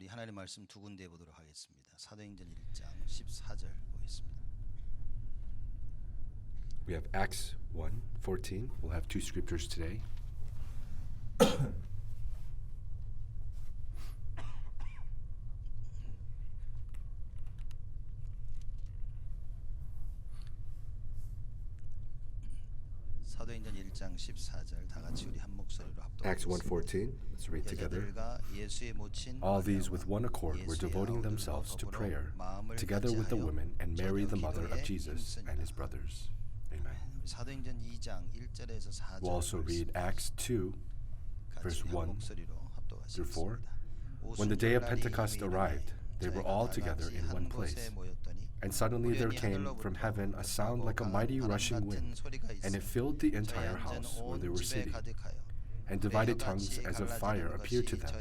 우리 하나님 말씀 두 군데 보도록 하겠습니다. 사도행전 1장 14절 보겠습니다. We have Acts 1:14. We'll have two scriptures today. 사도행전 1장 14절 다 같이 우리 한 목소리로 Acts 합독하겠습니다. 1:14. Let's read together. 여자들과 예수의 모친 All these with one accord were 예수의 devoting 아우들과 themselves to 더불어 prayer, 마음을 together with the 같이하여 women and Mary the mother of 저녁 Jesus 기도에 and his 힘쓰니라. brothers. Amen. 사도행전 2장 1절에서 4절 We'll also read Acts 2 verse 1 through 4. When the day of Pentecost arrived, they were all together in one place. And suddenly there came from heaven a sound like a mighty rushing wind, and it filled the entire house where they were sitting. And divided tongues as of fire appeared to them,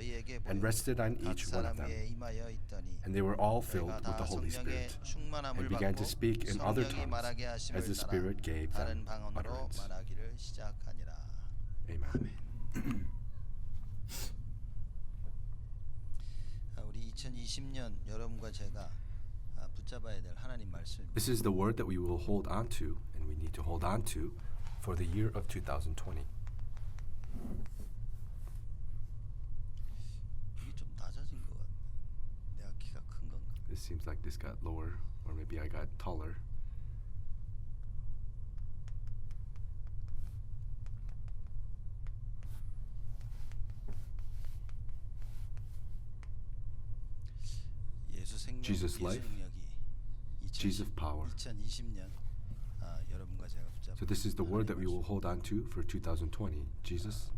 and rested on each one of them. And they were all filled with the Holy Spirit, and began to speak in other tongues as the Spirit gave them utterance. Amen. 우리 2020년 여러분과 제가 붙잡아야 될 하나님 말씀. This is the word that we will hold on to, and we need to hold on to for the year of 2020. 이게 좀 낮아진 것 같네. 내가 키가 큰 건가? It seems like this got lower, or maybe I got taller. 예수 생명, Jesus' 예수 life, 능력이 Jesus' power. 2020년 여러분과 제가 붙잡아. So this is the word that we will hold on to for 2020. Jesus,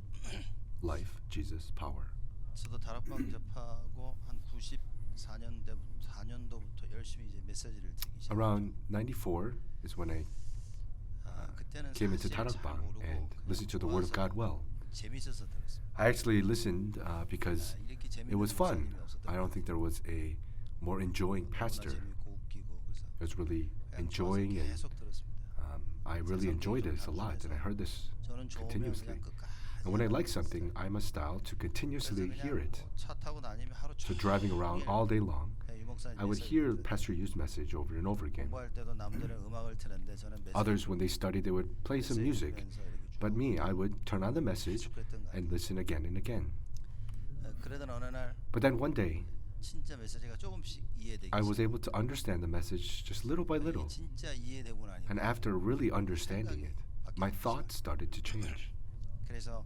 life, Jesus, power. 저도 다락방 접하고 한 94년도부터 열심히 이제 메시지를 듣기 시작했어요. Around 94 is when I 그때는 came into 사실 잘 Tarakbang 모르고 and 그냥 listened to the word of 좋아서 God well. 재밌어서 들었어요. I actually listened because 이렇게 it was 재밌는 fun. 목사님이 없었던 I don't think there was a more enjoying 너무나 pastor. 재밌고 웃기고 그래서 It was really 그냥 좋아서 enjoying, and 계속 들었습니다. I really enjoyed this a lot, and I heard this 저는 좋으면 continuously. 그냥 끝까지 And when I like something, I'm a style to continuously 그래서 hear 그냥 it. 뭐 차 타고 다니면 하루 So 종일 driving around all day long, 그냥 유 목사님 I would 메시지 hear 듣고 Pastor Yu's message over and over again. 공부할 때도 남들은 음악을 틀는데 저는 메시지 Others, when they studied, they would play some music. 들으면서 이렇게 쭉 But me, I would turn on the message 계속 그랬던 거 and 아니에요. listen again and again. 그러던 어느 날 But then one day, 진짜 메시지가 조금씩 이해되기 I was 시작해요. able to understand the message just little by 이게 little. 진짜 이해되고 나니까 And after really understanding it, my thoughts started to change. 그래서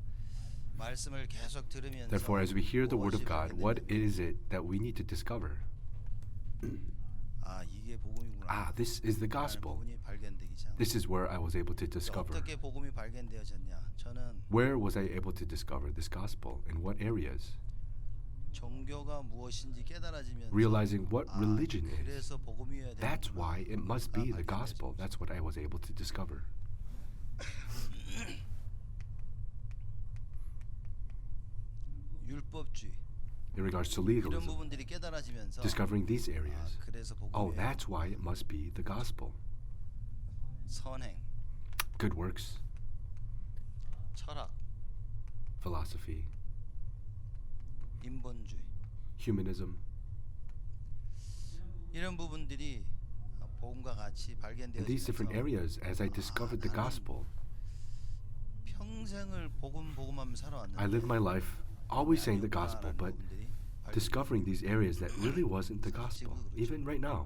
말씀을 계속 들으면서 Therefore, as we hear the word 무엇이 of God, 보게 what 되냐면, is it that we need to discover? 아 이게 복음이구나. Ah, this is the 라는 gospel. 부분이 발견되기 시작. This is where I was able to discover. 어떻게 복음이 발견되어졌냐? 저는 Where was I able to discover this gospel? In what areas? 종교가 무엇인지 깨달아지면서 Realizing what 아, religion is. 그래서 복음이어야 되는구나. That's why it must be the gospel. That's what I was able to discover. 율법주의 In regards to 이런 legalism, 부분들이 깨달아지면서 discovering these 아, areas. 그래서 Oh, 복음이에요. that's why it must be the gospel. 선행, Good works, 철학, philosophy, 인본주의 humanism. 이런 부분들이 복음과 같이 In these different 발견되어지면서 areas, as I discovered the gospel, 평생을 복음하며 살아왔는데 I lived my life always saying the gospel, but 부분들이 discovering these areas that really wasn't the gospel, even right now.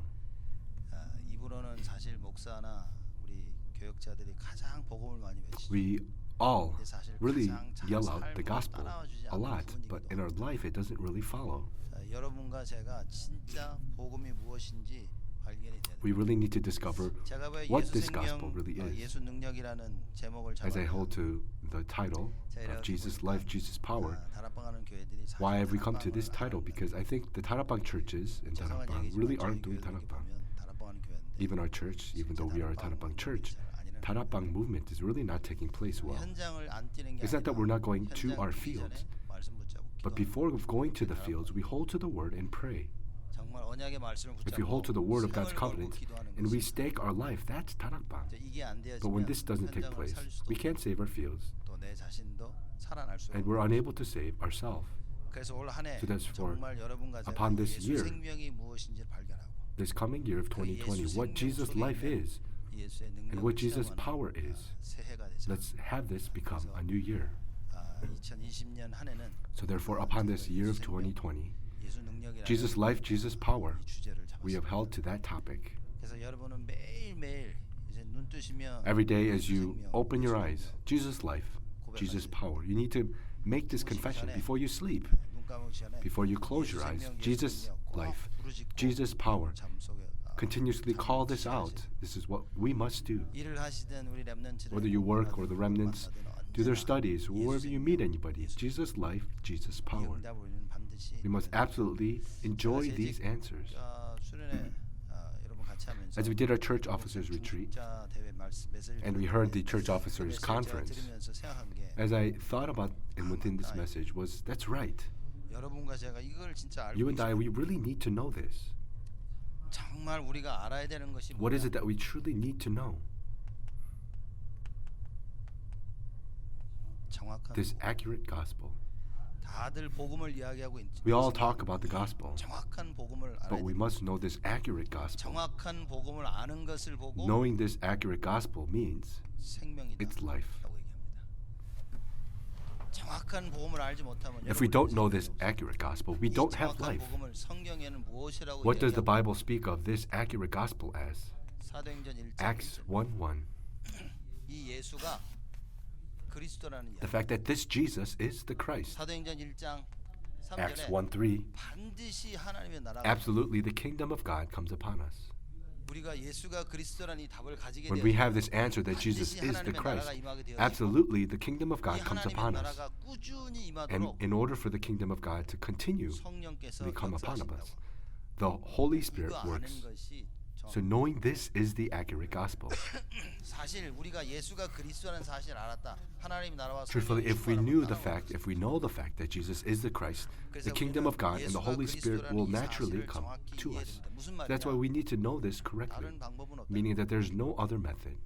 입으로는 사실 목사나 우리 교역자들이 가장 복음을 많이 외치죠. We all 근데 사실 really 가장 잘 yell out the 삶으로 gospel 따라와주지 a 않는 lot, 부분이기도 but in our life it doesn't really follow. 자, 여러분과 제가 진짜 복음이 무엇인지 발견이 돼야 We 돼요. really need to discover 제가 왜 what 예수 this gospel 생명, really is. 예수 능력이라는 제목을 As I 잡았냐? hold to the title of Jesus' life, Jesus' power, 다락방하는 교회들이 사실 why have we come to this 다락방을 title? 안 Because I think the Tarapang churches in 죄송한 Tarapang 얘기지만 really 저희 aren't doing 교회도 이렇게 Tarapang. 보면 다락방하는 교회인데 Even our church, even though we are a Tarapang church, Tarapang movement is really not taking place well. 현장을 안 뛰는 게 It's not that we're not going to 현장 our 뛰기 전에 fields, 말씀 붙잡고 but 기도하는 before going to the fields, we hold to the word and pray. 정말 언약의 말씀을 If we hold to the word of God's 생을 걸고 covenant 기도하는 and we 것이 stake our life, that's Tarapang. 이게 안 But when 되어지면 this doesn't take 현장을 place, 살 수도 we can't save our fields, 또 내 자신도 살아날 수 and 없고 we're unable to save ourselves. 그래서 올 한 해 So that's for 정말 여러분과 제가 upon this 예수 year, 생명이 무엇인지를 발견하고 this coming year of 2020, what Jesus' life is 예수의 and 능력을 what Jesus' 체험하는 power is. 새해가 되자. Let's have this become a new year. 2020년 한 해는 So therefore, upon this year of 2020, 예수 능력이라는 Jesus' life, Jesus' power, 이 주제를 we have 잡았습니다. held to that topic. 그래서 여러분은 매일매일 이제 눈 뜨시면 Every day as you 예수 생명, open your 예수 eyes, 능력 Jesus' life, Jesus' power. You need to make this confession before you sleep, 눈 감기 전에 before you close your eyes. Jesus' life, Jesus' power. Continuously call this out. This is what we must do. 일을 하시든 우리 렘넌트들 Whether you work or the remnants, do their studies, wherever you meet anybody. Jesus' life, Jesus' power. We must absolutely enjoy these answers. 수련회 여러분 같이 하면서 As we did our church officers retreat, and we heard the church officers conference, 들으면서 생각한 게 as I thought about and within this message was, that's right. 여러분과 제가 이걸 진짜 알고 You and I, 있어요. we really need to know this. 정말 우리가 알아야 되는 것이 What is 뭐냐? it that we truly need to know? 정확한 This accurate gospel. 다들 복음을 이야기하고 있지만 We all talk about the gospel, 정확한 복음을 알아야 but we 돼. must know this accurate gospel. 정확한 복음을 아는 것을 보고 Knowing this accurate gospel means 생명이다. it's life. 라고 얘기합니다. 정확한 복음을 알지 못하면 If we don't know this accurate gospel, we don't have 정확한 life. 복음을 성경에는 무엇이라고 What does the 얘기하고 Bible speak of this accurate gospel as? 사도행전 1장 Acts 1:1. 이 예수가 그리스도라는 The 이야기. fact that this Jesus is the Christ. 사도행전 1장 Acts 3절에 1:3. 반드시 하나님의 나라가 Absolutely, the kingdom of God comes upon us. 우리가 예수가 그리스도라는 이 답을 가지게 When we have this answer that Jesus is the Christ, absolutely, the kingdom of 이 God comes 하나님의 upon us. 나라가 꾸준히 And 임하도록 in order for the kingdom of God to continue 성령께서 to come upon 역사하신다고. us, the Holy Spirit 이거 아는 works. 것이 So knowing this is the accurate gospel. 사실 우리가 예수가 그리스도라는 사실을 알았다. 하나님 나라와 Truthfully, 성령이 if we 충만함을 knew the 따라오고 fact, if we know the fact that Jesus is the Christ, the 그래서 kingdom of God and the 예수가 Holy Spirit will 그리스도라는 이 naturally 사실을 come 정확히 to 이해해야 us. 됩니다. 무슨 That's why 말이냐? we need to know this correctly, 다른 방법은 없다. meaning that there's no other method.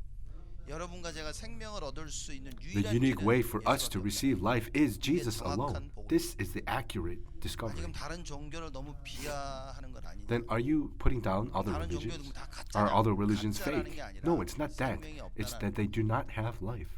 여러분과 제가 생명을 얻을 수 있는 The 유일한 unique 길은 way for us 예수밖에 to 없다. receive life is Jesus 정확한 alone. 복음. This is the accurate discovery. 지금 다른 종교를 너무 비하하는 건 아니냐? Then are you putting down other 다른 종교도 religions? 다 Are 가짜냐? other religions 가짜라는 fake? 게 아니라 No, it's not that. 생명이 It's 없다는 that they do not have life.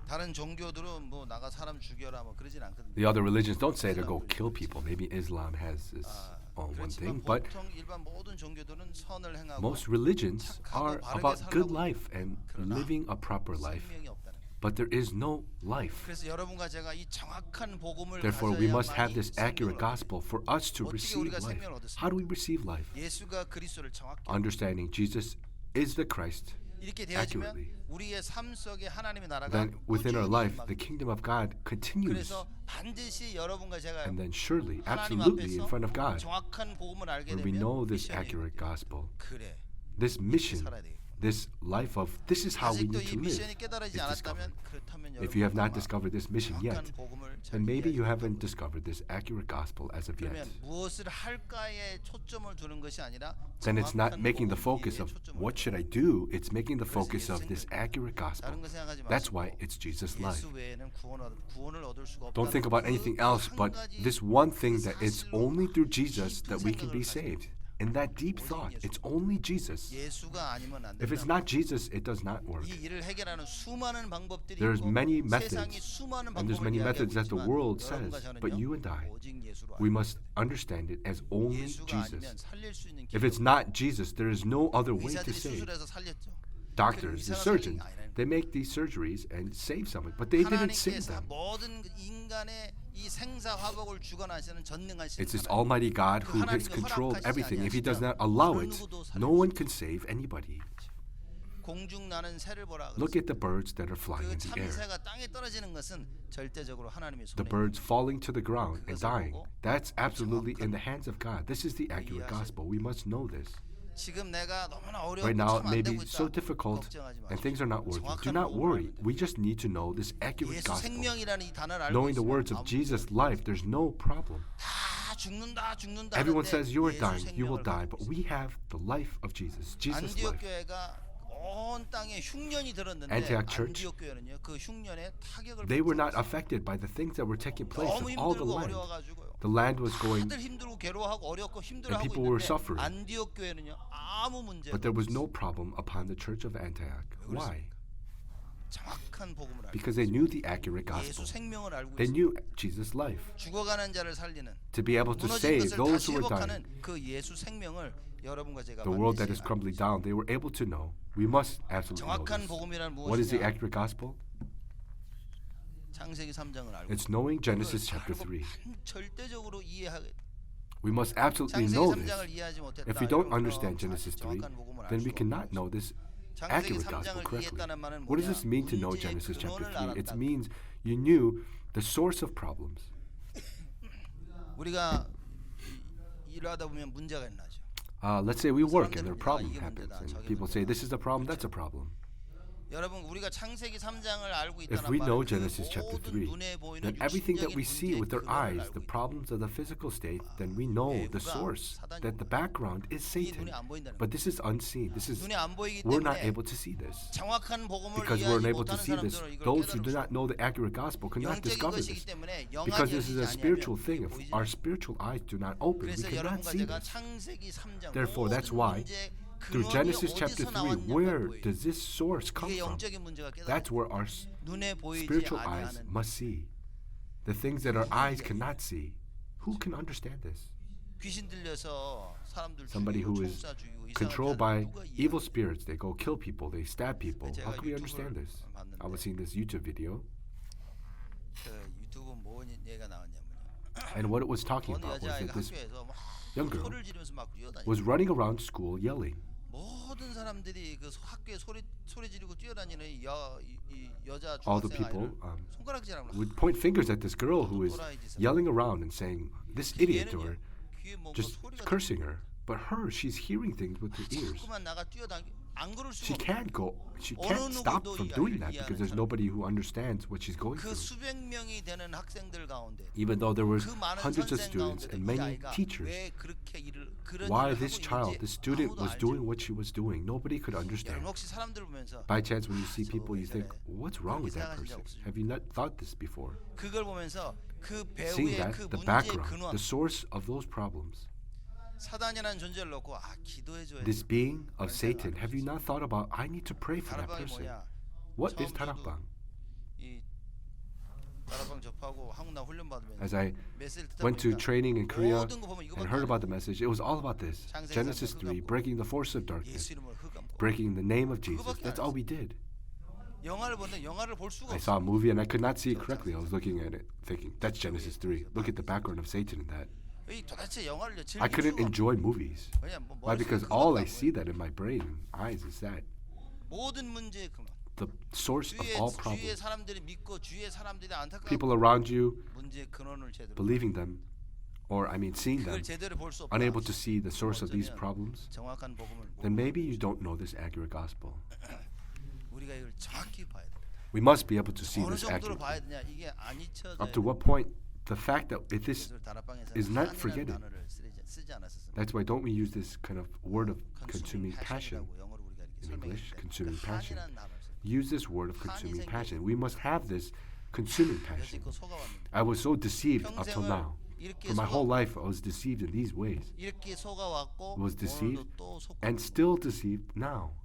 다른 종교들은 뭐 나가 사람 죽여라 뭐 그러진 않거든요. The other religions don't say to go kill people. Maybe Islam has this one 그렇지만 thing, but 보통 일반 모든 종교들은 선을 행하고 most religions are about good life and living a proper life. 생명이 없다는 거예요. But there is no life. 그래서 여러분과 제가 이 정확한 복음을 Therefore, we must 가져야만이 have this accurate 생명을 얻게 gospel for us to 어떻게 receive 우리가 life. 생명을 얻었습니까? How do we receive life? 예수가 그리스도를 정확히 Understanding Jesus is the Christ. 이렇게 되어지면 accurately. 우리의 삶 속에 하나님의 나라가 Then within our 꾸준히 life, 임하게 the kingdom of God continues. 그래서 반드시 여러분과 제가 And then surely, 하나님 absolutely in 앞에서 front of God, 정확한 복음을 알게 when we 되면 know this 미션이 accurate gospel, 그래 this mission, 살아야 되겠구나. this life of this is how we 아직도 need 이 to live 미션이 깨달아지지 is discovered. 않았다면 그렇다면 If you have not 여러분 discovered this mission yet, 정확한 복음을 잘 then maybe you 이해하지 haven't 못하고 discovered this accurate gospel as of yet. 그러면 무엇을 할까에 초점을 두는 것이 아니라 Then it's not 정확한 making the 복음 focus 위에 of 초점을 what 두는 should I 거예요. do, it's making the 그래서 focus 예수 of this 생명. accurate gospel. 다른 거 생각하지 That's 마시고 why it's Jesus' life. 예수 외에는 구원을 얻을 수가 없다. Don't think about anything else but this one thing that it's only through Jesus that we can be saved. In that deep thought, it's only Jesus. 예수가 아니면 안 If it's 된다. not Jesus, it does not work. 이 일을 해결하는 수많은 방법들이 There's 있고 many 세상이 methods, 수많은 and there's 방법을 many 이야기하고 methods that the 있지만 world 여러분과 says, but 저는요, you and I, 오직 예수로 we 알아요. must understand it as only 예수가 Jesus. 아니면 살릴 수 있는 If 길이 it's not Jesus, there is no other way to 의사들이 save. 수술해서 살렸죠. Doctors, the 의사가 surgeons, 살린 게 아니라는 they make these surgeries and save someone, but they didn't save 하나님께서 them. 모든 인간의 이 생사화복을 주관하시는 전능하신 It's this 하나님. Almighty God 그 who has 하나님이 controlled 허락하시지 everything. If He does 아니하시면 not allow 어느 it, 누구도 살릴 no 수 one can save anybody. 공중 나는 새를 보라. Look at the birds that are flying 그 in the air. 참새가 땅에 떨어지는 것은 절대적으로 하나님의 The 손에 birds falling to the ground and dying. That's absolutely in the hands of God. This is the accurate gospel. We must know this. 지금 내가 너무나 어려워 Right now, it 참안 may 되고 be 있다. so difficult 걱정하지 and things are not working. Do 정확한 not 복음을 worry. 알면 We just need to know this accurate 예수 gospel. 생명이라는 이 단어를 알고 Knowing the 있으면 words of 아무 Jesus' life, there's no problem. 다 죽는다 Everyone 하는데 says you are 예수 dying, you will 생명을 die, 가지고 but we have the life of Jesus, Jesus' 안디옥 life. 교회가 온 땅에 흉년이 들었는데 Antioch church, 안디옥 교회는요 그 흉년에 타격을 they were not 받지 affected by the things that were taking place 너무 in all the 힘들고 land. 어려워가지고요. The land was going, 다들 힘들고 괴로워하고 어렵고 힘들어하고 people were 있는데 suffering. 안디옥 교회는요 아무 문제가 but there was no 없었어요. problem upon the church of Antioch. Why? 정확한 복음을 알고 Because they knew the accurate 예수 gospel. 생명을 알고 They 있어요. knew Jesus' life. 죽어가는 자를 살리는 To be able to 무너진 save 것을 those 다시 who were dying, 회복하는 그 예수 생명을 여러분과 제가 the world that 반드시 is crumbling 알고 down, they were able to know. We must absolutely know 정확한 this. 복음이란 What is the 무엇이냐? accurate gospel? 창세기 3장을 알고 It's knowing Genesis chapter 3. 절대적으로 이해하게 We must absolutely 창세기 know this. 3장을 이해하지 못했다. If we don't 여러분은 understand Genesis 3, 정확한 복음을 알 then we 수가 cannot 없어요. know this 창세기 accurate gospel 3장을 correctly. 이해했다는 말은 What does 뭐냐? this mean to know 문제의 Genesis chapter 근원을 3? It 알았다. means you knew the source of problems. 우리가 일하다 보면 문제가 나죠. Let's say we work and a 사람들은 problem 이게 happens, 문제다, and 저게 people say 문제다. this is a problem, that's a problem. 여러분 우리가 창세기 3장을 알고 If 있다는 we know 말은 Genesis 그 chapter 모든 3, 눈에 보이는 then everything that 육신적인 we see with our 문제의 eyes, 근원을 the 알고 있다. problems of the physical state, then we know the source, that the background is 이게 Satan. 눈에 안 보인다는 But this is unseen. This is 눈에 안 보이기 we're not 때문에 able to see this. 정확한 복음을 Because we're 이해하지 unable to 못하는 see this, 사람들은 이걸 those who do 깨달을 수 not know the accurate gospel cannot 영적인 discover 것이기 this. 때문에 Because 영안이 this is 열리지 a spiritual 않으면 thing. If 보이지 our 않아요. spiritual eyes do not open, we 그래서 cannot 여러분과 see 제가 this. 창세기 3장 Therefore, that's why through Genesis chapter 3, where does this source come 이게 from? 영적인 문제가 깨달아 That's where our 눈에 보이지 spiritual eyes 아니하는 must see. The things that our eyes cannot see. Who can understand this? 귀신 들려서 사람들 Somebody 죽이고 who is 총쏴 죽이고 이상한 controlled 자들 by 누가 evil 이해하겠어요? spirits. They go kill people. They stab people. How can we understand this? I was seeing this YouTube video, 그 유튜브 뭔 얘기가 나왔냐면요. and what it was talking 어느 about was 여자아이가 that this 학교에서 막 young girl 소리를 지르면서 막 뛰어다니고 was running around school yelling. 모든 사람들이 그 학교에 소리 지르고 뛰어다니는 이 여자 All the 중학생 people 아이를 손가락질하면 would point fingers at this girl who is yelling around and saying, "This idiot," or 귀에 뭔가 just 소리가 cursing her. But her, she's hearing things with her ears. 자꾸만 나가 뛰어다니 안 그럴 She 수가 없어. can't stop from doing that because there's nobody who understands what she's going 그 through. 수백 명이 되는 학생들 가운데 Even though there were 그 많은 hundreds of 선생 students 가운데도 and 이 many 아이가 teachers, 왜 그렇게 그런 why 일을 this 하고 child, 있는지 this student 아무도 was 알지 doing what she was doing, nobody could understand. 여러분 혹시 사람들 보면서 By chance, when you see people, you 저거 왜 think, 저래? what's wrong with that 그렇게 person? 생각하신 적 Have you not thought this before? 그걸 보면서 그 Seeing 배우의 that, 그 the 문제의 background, 근원 the source of those problems, 사단이라는 존재를 놓고 기도해줘야 this 돼. being of Satan, have you not thought about, I need to pray for that 다락방이 person? 뭐냐? What is 처음 저도 tarakbang? 이 다락방 접하고 한국 나 훈련 받으면 As I 메시지를 듣다 went to 보니까 training in Korea 모든 거 보면 and 이거밖에 heard 안 about the message, it was all about this. 창세기 Genesis 3, 3, breaking the force of darkness, 예수 이름을 흑암고 breaking the name of Jesus. 그거밖에 That's 안 all we did. 영화를 보는데 영화를 볼 수가 I 없어. saw a movie and I could not see it correctly. I was looking at it thinking, that's Genesis 3. Look at the background of Satan in that. 이 도대체 영화를 즐길 I couldn't 수가 없어. enjoy movies. 왜냐 뭐 Why? 머릿속에 Because all I 그것도 안 see that in my brain and eyes is that. 모든 문제의 근원. The source of all 주위의 problems. 사람들이 믿고 주위의 사람들이 안타까운 People around you 문제의 근원을 제대로 believing them, or I mean seeing them, 그걸 제대로 볼 수 없다. unable to see the source of these problems, 정확한 복음을 then maybe you don't know this accurate gospel. 우리가 이걸 정확히 봐야 돼. We must be able to see 어느 this 정도로 accurately. 봐야 되냐? 이게 안 잊혀져요. Up to what point? The fact that if this, 그래서 다락방에서는 is not 한이라는 forgetted. 단어를 쓰지 않았었습니다. that's why don't we use this kind of word of consuming passion passion이라고 영어로 우리가 이렇게 in English, 설명했는데 consuming passion. 한이라는 단어를 써요. Use this word of consuming passion. We must have this consuming passion. 여지껏 속아왔는데 I was so deceived up till 평생을 now. 이렇게 For my whole 속아 life, I was deceived in these ways, 이렇게 속아왔고 was deceived 오늘도 또 속고 and still deceived now.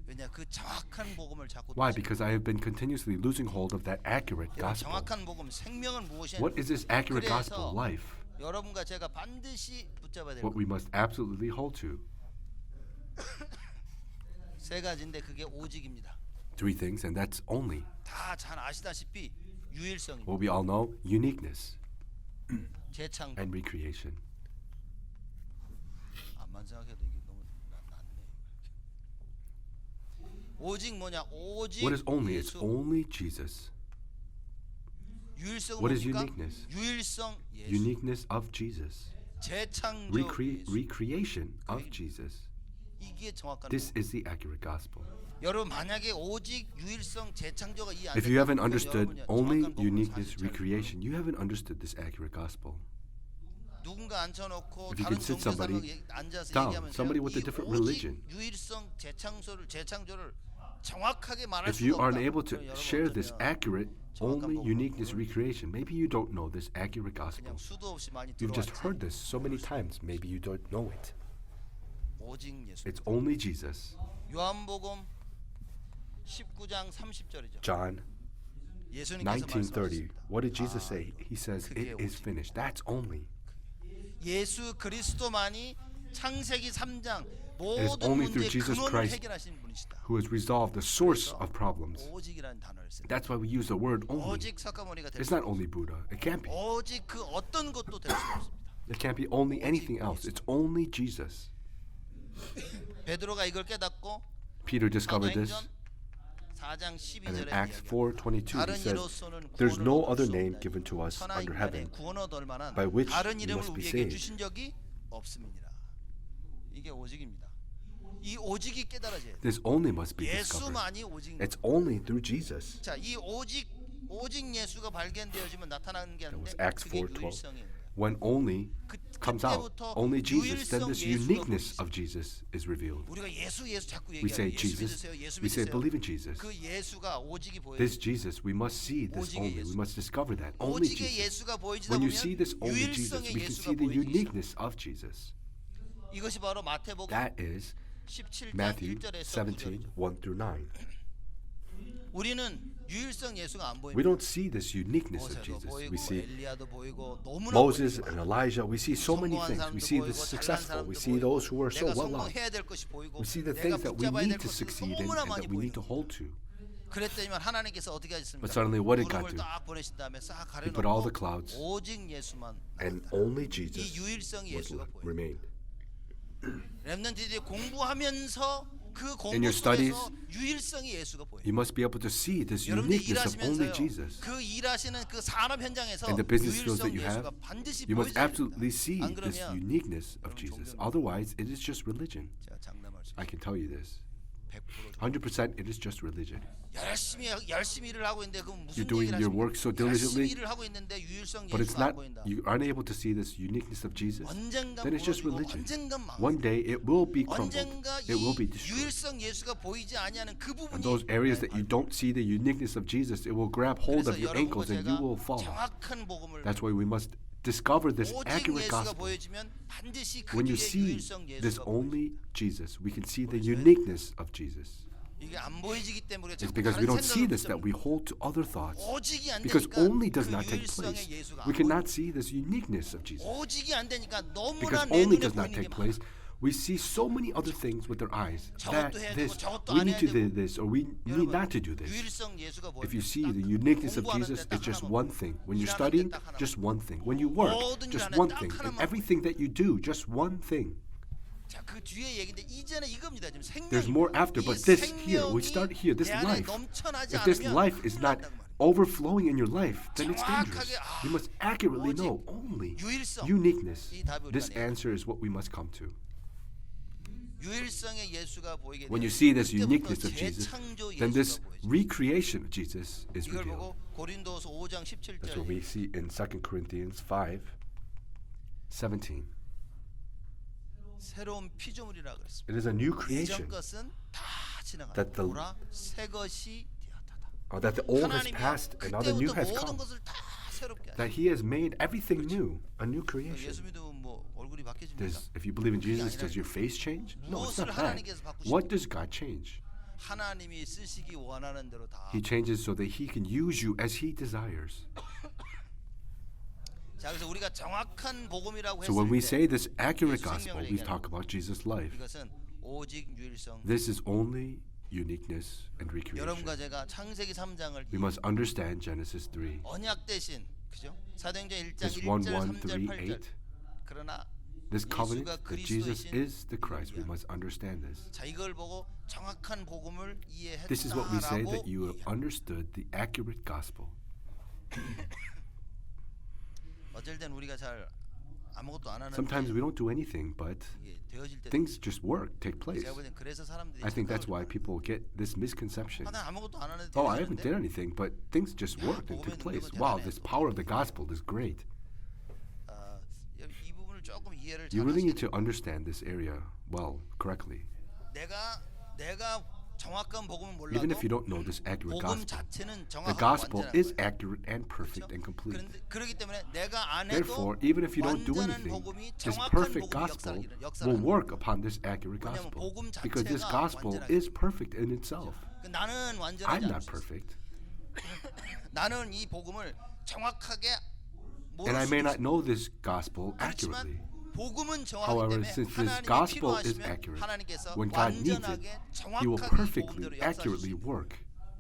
왜냐 그 정확한 복음을 자꾸 Why? 놓치고 Because I have been continuously losing hold of that accurate 여러분, gospel. 정확한 복음 생명은 무엇이냐? What is this accurate 그래서 gospel? Life. 여러분과 제가 반드시 붙잡아야 될 What we must absolutely hold to. 세 가지인데 그게 오직입니다. Three things, and that's only 다 잘 아시다시피 유일성입니다. what we all know: uniqueness 재창조. and recreation. 암만 생각해도 이게 너무 낫네. 오직 뭐냐? 오직 What is only? It's 예수. only Jesus. 유일성은 What is 뭡니까? uniqueness? 유일성 예수. Uniqueness of Jesus. 재창조 예수. Recreation of Jesus. 이게 정확한 This 복음. is the accurate gospel. 여러분 만약에 오직 유일성 재창조가 이해 안 If you haven't 된다면 understood 여러분이 only 정확한 복음을 uniqueness, 사실 잘 recreation, you haven't understood this accurate gospel. 누군가 앉혀놓고 If you 다른 can sit 종교상에 somebody 앉아서 down, 얘기하면서 somebody with a 이 different 오직 religion. 유일성 재창조를 정확하게 말할 If you 수가 aren't 없다. able to 그럼 share 여러분 this 어쩌면 accurate, 정확한 only 복음을 uniqueness 모르는 recreation, maybe you don't know this accurate gospel. 그냥 수도 없이 많이 You've just 들어왔지. heard this so many times, maybe you don't know it. 오직 예수. It's only Jesus. 요한복음 19장 30절이죠. John 예수님께서 19:30. 말씀하셨습니다. What did Jesus say? He says, 그게 it is 오직. finished. That's only. 예수 그리스도만이 창세기 3장 is 모든 only through 문제의 Jesus 근원을 Christ 해결하신 분이시다. who has resolved the source of problems. 오직이라는 단어를 씁니다. That's why we use the word only. 오직 석가모니가 될 It's 수 not only Buddha. It can't be. 오직 그 어떤 것도 될 수 없습니다. It can't be only anything else. It's only Jesus. 베드로가 이걸 깨닫고 Peter discovered this, 사도행전 4장 and in 12절에 Acts 4:22 다른 he says, 이로서는 "There's no 구원을 other 얻을 수 name 없나니 given to us 천하 under 인간에 heaven 구원 얻을 만한 by which 다른 we 이름을 must be 우리에게 saved." 주신 적이 없습니다. 이게 오직입니다. 이 오직이 깨달아져야 돼요. This only must be discovered. 예수만이 오직. It's only through Jesus. 자, 이 오직 예수가 발견되어지면 나타나는 게 That was 아닌데 Acts 그게 4:12. 유일성이에요. When only comes out, 그때부터 only Jesus, then 유일성 this 예수가 uniqueness 보이죠. of Jesus is revealed. 우리가 예수 자꾸 We say 얘기해요. 예수 Jesus, 믿으세요. 예수 we say 믿으세요. believe in Jesus. 그 예수가 오직이 보여요. This Jesus, we must see this 오직의 only. 예수. We must discover that. Only 오직의 Jesus. 예수가 보이지다 When you 보면 see this only Jesus, 유일성의 we can 예수가 see the 보이기 시작합니다. uniqueness of Jesus. 이것이 바로 마태복음 That is 17장 Matthew 1절에서 17, 1 through 9. 우리는 유일성 예수가 안 We 보입니다. don't see this uniqueness of 모세도 Jesus. 보이고 We see 엘리야도 보이고 너무나 Moses 보이지만 and Elijah. We see so many 성공한 things. 사람도 We see 보이고 the 잘난 successful. We 사람도 see 보이고 those who are so 내가 well off. 성공해야 될 것이 보이고 We see the 내가 things that we 붙잡아야 need 될 to 것이 succeed in 너무나 and 많이 that we need 보이는 to hold to. 그랬더니만 하나님께서 어떻게 하셨습니까? But suddenly what did God 구름을 do? 딱 보내신 다음에 싹 He put all the 가려놓고 clouds 오직 예수만 and 나왔다. only 이 Jesus 유일성 was 예수가 보여요. remained. 렘넌트들이 공부하면서 그 In 공부 your studies, 속에서 유일성이 예수가 보여요. You must be able to see this 여러분들 uniqueness of only 일하시면서요. Jesus. 그 일하시는 그 산업 현장에서 In the business fields 유일성 that you 예수가 have, 반드시 you must 보여줘야 absolutely 됩니다. see 안 this 그러면 uniqueness of 그럼 Jesus. 종교는 Otherwise, it is just religion. 제가 장담할 수 I 있어요. can tell you this. 100% 100% it is just religion. 열심히 일을 하고 있는데 그럼 무슨 You're doing 얘기를 your work so 열심히 diligently, 일을 하고 있는데 유일성 but it's 예수가 안 not, 보인다. you aren't able to see this uniqueness of Jesus, 언젠가 then it's just 무너지고 religion. 언젠가 망하고 One day it will be crumbled. 언젠가 It will be 이 destroyed. 유일성 예수가 보이지 아니하는 그 부분이 And those areas that you don't see the uniqueness of Jesus, it will grab hold 그래서 of your 여러분과 ankles and 제가 you will fall. 정확한 복음을 That's why we must discover this 오직 accurate 예수가 gospel. 보여지면 반드시 그 When you 뒤에 see 유일성 this 예수가 보여요. only Jesus, we can see the uniqueness of Jesus. 이게 안 보이지기 때문에 It's 자꾸 because we 다른 don't see 생각을 this that we hold to other thoughts. 오직이 안 Because 되니까 only does 그 not take 유일성의 place. 예수가 We 안 cannot 보여요. see this uniqueness of Jesus. 오직이 안 되니까 너무나 Because 내 only 눈에 does not 보이는 게 take 많아. place. We see so many other things with our eyes. That 저것도 해야 this, 되고 저것도 we 안 need 해야 to do 되고. this, or we need not to do this. 유일성 예수가 If you 보이면 see 딱 the uniqueness of 공부하는데 Jesus, 딱 it's just 하나만 one 보여. thing. When you're 일하는데 studying, 딱 하나만 just 보여. one thing. When you work, 모든 일 just 안에 one 딱 thing. In 하나만 everything that you do, just one thing. 자, 그 뒤에 얘기인데 이제는 이겁니다. 지금 생명이 There's more after, but this here, we start here, this 내 안에 life. 넘쳐나지 If this 않으면 life is not 큰일 난다는 말이에요. overflowing in your life, then it's dangerous. 정확하게, You must accurately 오직 know only 유일성. uniqueness. 이 답이 우리가 This 내야 answer is what we must come to. 유일성의 예수가 보이게 When you 되면 see this 그때부터 uniqueness of Jesus, 재창조 then this 예수가 보이죠. recreation of Jesus is 이걸 revealed. 보고 고린도서 5장 That's what we 17절 see in 2 Corinthians 5:17. 새로운 피조물이라 그랬습니다. It is a new 이전 creation, 것은 다 지나가다. That the- 보라 새 것이 되었다. that the old has 하나님이 passed and now the new 그때부터 has 모든 come. 것을 다 새롭게 하셨어요. That He has made everything new, a new creation. 예수 믿으면 뭐 얼굴이 바뀌집니까? If you believe in Jesus, does your face change? No, it's not that. What does God change? 하나님이 쓰시기 원하는 대로 다. He changes so that He can use you as He desires. 자, 그래서 우리가 정확한 복음이라고 So when we 했을 say 때 this accurate 예수 gospel, 생명을 we 얘기하는 talk about Jesus' life. 이것은 오직 유일성. This is only uniqueness and recreation. 여러분과 제가 창세기 3장을 We must understand Genesis 3. 언약 대신 그죠? 사도행전 1장 This 1절, 1, 1, 3절, 3, 8절. 8. 그러나 This covenant 예수가 that Jesus 그리스도이신 is the Christ. We 분이야. must understand this. 자, 이걸 보고 정확한 복음을 This is what we say 이해했다라고 that you have 얘기합니다. understood the accurate gospel. 어쩔 땐 우리가 잘 아무것도 안 하는데 Sometimes we don't do anything, but 이게 되어질 때 things just work, take place. 제가 볼 땐 그래서 사람들이 I think that's 착각을 why 하는 people get this misconception. 난 아무것도 안 하는데 Oh, I haven't did 되어지는데 anything, but things just 야, worked and took 복음의 place. 능력은 Wow, 대단해. this power of the gospel is great. 이 부분 이해를 You 잘 really 하셔야 need to understand this area well, correctly. 내가 정확한 복음을 몰라도 Even if you don't know this accurate 복음 gospel, 자체는 the 정확하고 gospel 완전한 is 거예요. accurate and perfect and complete. 그렇기 때문에 내가 안 해도 Therefore, even if you don't do 완전한 anything, 복음이 this 정확한 perfect 복음이 gospel 역사를 will 하는 work upon this accurate 왜냐하면 gospel. 복음 Because this 자체가 gospel 완전하기 is perfect in itself. 나는 완전하지 I'm 않을 not 수 있어. perfect, 나는 이 복음을 정확하게 모를 and I 수도 may 있어. not know this gospel 그렇지만 accurately. 복음은 정확하기 However, 때문에 since this 하나님이 gospel is 필요하시면 accurate, 하나님께서 when God needs it, 완전하게 He will 정확하게 이 perfectly, 복음대로 역사하실 수 accurately 있는 work.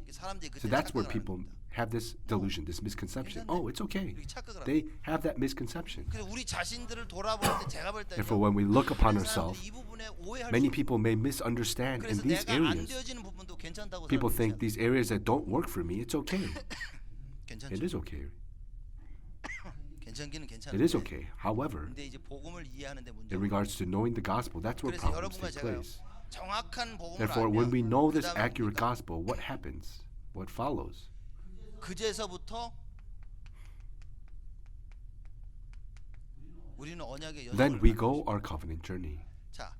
이게 사람들이 So 그때 that's where 착각을 people 합니다. have this delusion, this misconception. 괜찮네. Oh, it's okay. 이렇게 착각을 They have that misconception. 그래서 우리 자신들을 돌아볼 때 제가 볼 때는 Therefore, when we look upon 많은 ourselves, 사람들이 이 부분에 오해할 many 수 있어요. people may misunderstand in 그래서 these 내가 안 areas. 되어지는 부분도 괜찮다고 People 사람들이 think 생각해요. these areas that don't work for me, it's okay. 괜찮죠. It is okay. 괜찮기는 It 괜찮은데 is okay. However, 근데 이제 복음을 이해하는데 in 문제가 regards to knowing the gospel, that's where 그래서 problems 여러분과 take 제가요 place. 정확한 복음을 Therefore, when we 알면 know this 그다음에 accurate 뭡니까? gospel, what happens? What follows? 그제서부터 우리는 언약의 Then 여정을 we 가는 go 것입니다. our covenant journey. 자,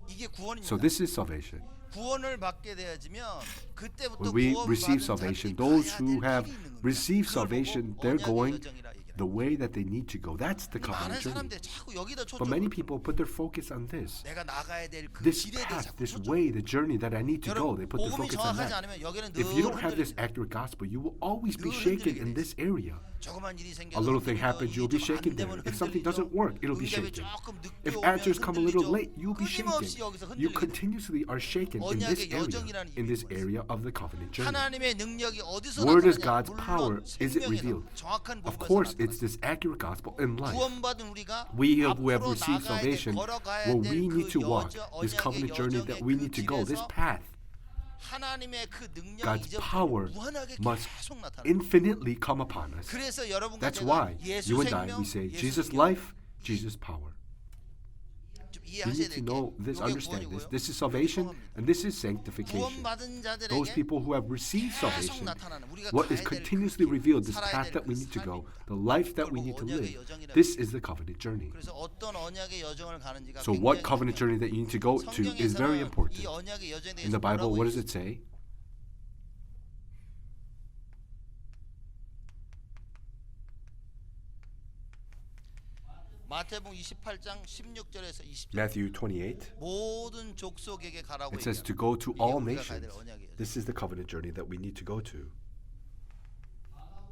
이게 구원입니다. So this is salvation. 구원을 받게 되어지면 그때부터 When we 구원 receive 받은 salvation, 자들이 those 가야 who 될 have 길이 있는 겁니다. received 그걸 보고 salvation, they're 언약의 going 여정이라 얘기를 the way that they need to go. That's the 많은 covenant journey. 사람들이 자꾸 여기다 But many 초점을 people put their focus on this. 내가 나가야 될 그 This 길에 대해 path, 자꾸 this 초점. way, the journey that I need to go. 여러분 They put their 복음이 focus on 정확하지 that. 않으면 여기는 늘 If you don't have this 흔들립니다. accurate gospel, you will always be 늘 shaken 흔들리게 in 돼 this area. 조그만 일이 생겨도 A little thing 흔들리고 happens, you'll be 이게 좀안 shaken there. 되면 If something 흔들리죠. doesn't work, it'll be 응답이 shaken. 조금 늦게 If 오면 answers come a little 흔들리죠. late, you'll be shaken. 끊임없이 여기서 You 흔들리게 돼요. continuously are shaken in this 언약의 area, 여정이라는 in this 이름이 area of the covenant journey. 하나님의 능력이 어디서 Where does 나타나냐? God's power is it 물론 revealed? 생명에서 정확한 Of 복음에서 course, it's 나타나죠. this accurate gospel in life. 구원받은 우리가 We who have 앞으로 received 나가야 될, salvation, 걸어가야 where 될 we need 그 to walk 언약의 this covenant journey that we 여정의 need to 그 go, this 길에서 path, 하나님의 그 능력이 God's 이제부터 power 무한하게 must 계속 나타나요. infinitely come upon us. 그래서 여러분과 That's 제가 why 예수 you and I, 생명, we say, 예수 Jesus 능력 life, Jesus power. 좀 You 이해하셔야 need to 될 게 know this, 이게 understand this. 구원이고요. This is salvation, 구원입니다. and this is sanctification. 구원받은 자들에게 Those people who have received 계속 salvation, 나타나는 우리가 what is 가야 될 continuously 그 길, revealed, this 살아야 path 될 that we 그 need to go, 삶입니다. the life that 그걸 we 보고 need to 언약의 live. 여정이라고 This is the covenant journey. 그래서 어떤 언약의 여정을 가는지가 So what 굉장히 covenant 중요해요. journey that you need to go to is very 성경에서는 important. 이 언약의 여정에 In the 대해서 Bible, 뭐라고 what does 얘기해요? it say? 마태복음 28장 16절에서 20절 Matthew 28. 모든 족속에게 가라고 It says to 얘기합니다. go to 이게 all 우리가 가야 nations. 될 언약의 여정. This is the covenant journey that we need to go to.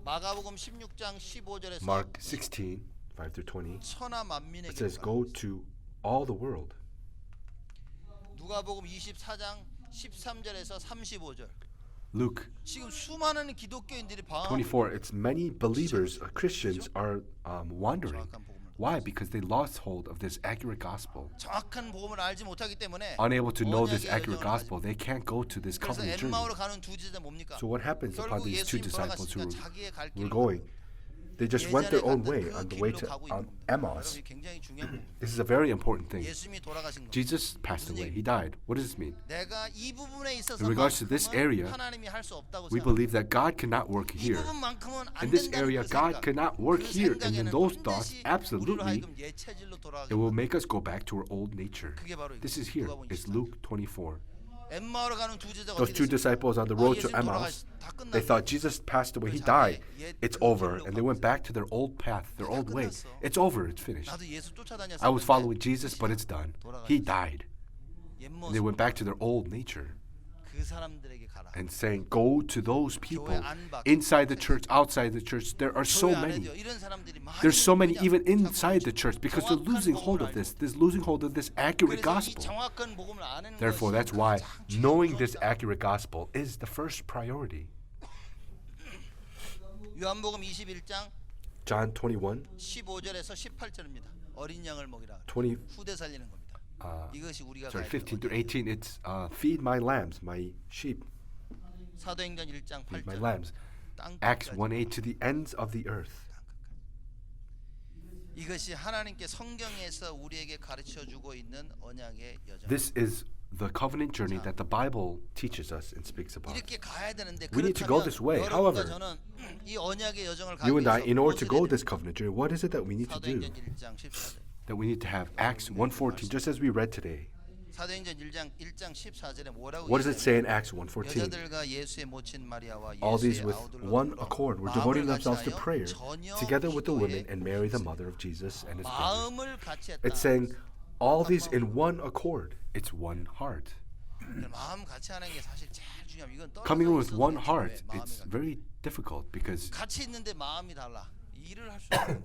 마가복음 16장 15절에서 Mark 16, 5 through 20. 천하 만민에게 It says 가라. go to all the world. 누가복음 24장 13절에서 35절 Luke 지금 수많은 기독교인들이 방황하고 24, it's many believers, Christians, are wandering. 정확한 복음을 Why? Because they lost hold of this accurate gospel. 정확한 복음을 알지 못하기 때문에 Unable to know this 언약의 accurate 여정을 gospel, they can't go to this 그래서 covenant journey. 엠마오로 가는 두 제자 뭡니까? So what happens upon 결국 these two 예수님 disciples who 돌아가시니까 자기의 갈 were 길로 going? They just went their own way 그 on the way 길로 to 가고 있는 겁니다. Emmaus. 여러분, 굉장히 중요한 부분. This is a very important thing. 예수님이 돌아가신 겁니다. Jesus passed away. He died. What does this mean? 내가 이 부분에 있어서 In regards to this area, 하나님이 할 수 없다고 We 생각합니다. believe that God cannot work 이 here. 부분만큼은 안 In this 된다는 area, 그 God 생각, cannot work 그 here. And in 생각에는 those thoughts, 반드시 우리로 absolutely, 하여금 예체질로 돌아가게 it will 합니다. make us go back to our old nature. 그게 바로 This is here. 누가복음 It's 24. Luke 24. 엠마오로 가는 두 제자가 Those two 어떻게 됐어요? disciples on the road to 예수님 Emmaus, 다 끝났어. they thought Jesus passed away. He died. It's over. And they went back to their old path, their old way. It's over. It's finished. 나도 예수 쫓아다녔어. I was following Jesus, but it's done. He died. 옛 And they 모습 went back to their old nature. 그 사람들에게 가라. And saying, go to those people 교회 안 밖, inside the church, outside the church. There are so 교회 many. 안에도 이런 사람들이 많이 There's so many 있느냐? even 자꾸 inside the church because they're 정확한 losing 복음을 hold of 알고 this. They're losing hold of this accurate 그래서 이 gospel. 정확한 복음을 아는 Therefore, 것이 that's why 가장 knowing this 중요하다. accurate gospel is the first priority. 요한복음 21장 John 21, 15절에서 18절입니다. 어린 양을 먹이라. 20, 후대 살리는 겁니다. 이것이 우리가 sorry, 가야 될 15 through 언약이에요. 18. It's feed my lambs, my sheep, 사도행전 1장 feed my 8절. lambs. Acts 1:8 to the ends of the earth. 이것이 하나님께 성경에서 우리에게 가르쳐 주고 있는 언약의 여정. This is the covenant journey that the Bible teaches us and speaks about. 이렇게 가야 되는데 We need to go 그렇다면 this way. 여러분과 However, 저는 이 언약의 여정을 가기 You and I, 위해서 in order to 무엇을 go 해야 this covenant journey, what is it that we need to do? 사도행전 1장 14절. that we need to have Acts 1:14, just as we read today. 사도행전 1장 14절에 뭐라고 What does it say in Acts 1:14? 여자들과 예수의 모친 마리아와 All these 예수의 with 아우들과 one 더불어 accord were 마음을 devoting 같이 themselves to 하여 prayer, 전혀 together with the 기도에 women and Mary, the mother of Jesus, and his brothers. 마음을 같이 했다. It's saying all these in one accord. It's one heart. 마음 같이 하는 게 사실 제일 중요해요. 이건 떨어져 Coming with 있어도 one 괜찮아요. heart, 마음이 it's 같이. very difficult because 같이 있는데 마음이 달라. 일을 할 수 있는.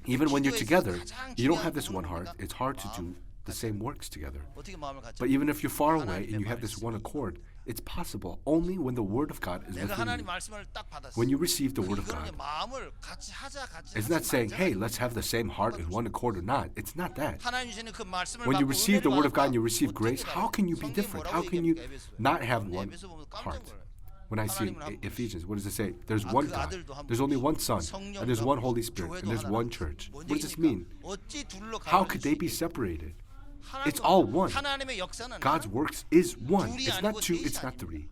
even when you're 기도에서 together, 가장 you don't 중요한 have this one 부분은 heart. 뭐냐? It's hard to do 마음 the same works together. 어떻게 마음을 같이? But even if you're far away 하나님의 and you have this one 말씀이 accord, it's possible only when the word of God is 내가 within 하나님 you. 말씀을 딱 받았어. When you receive the word of 이거는 God, 마음을 같이 하자 같이. it's not saying, hey, let's have the same heart in one accord or not. It's not that. 하나님 주시는 그 말씀을 When you 받고 receive the 은혜를 word of God and 받고 you receive 어떻게 grace, how can you be 성경이 different? 뭐라고 How can you 얘기합니까? 에베소에? not have 저는 one 에베소 보면 깜짝 heart? 놀라요. When I see 하나님은 한 분이시죠. Ephesians, what does it say? There's 아, one 그 God, 아들도 한 there's only 분이시고, one Son, 성령도 and there's 한 one 분이시고, Holy Spirit, and 교회도 there's 하나다. one church. 뭔 What does this 얘기입니까? mean? 어찌 둘러 How 갈라질 could 수 they be 있겠어요? separated? 하나도 It's all one. 하나님의 역사는 God's 하나. works is one. 둘이 It's not 아니고 two, 셋이 it's not 아닙니다. three.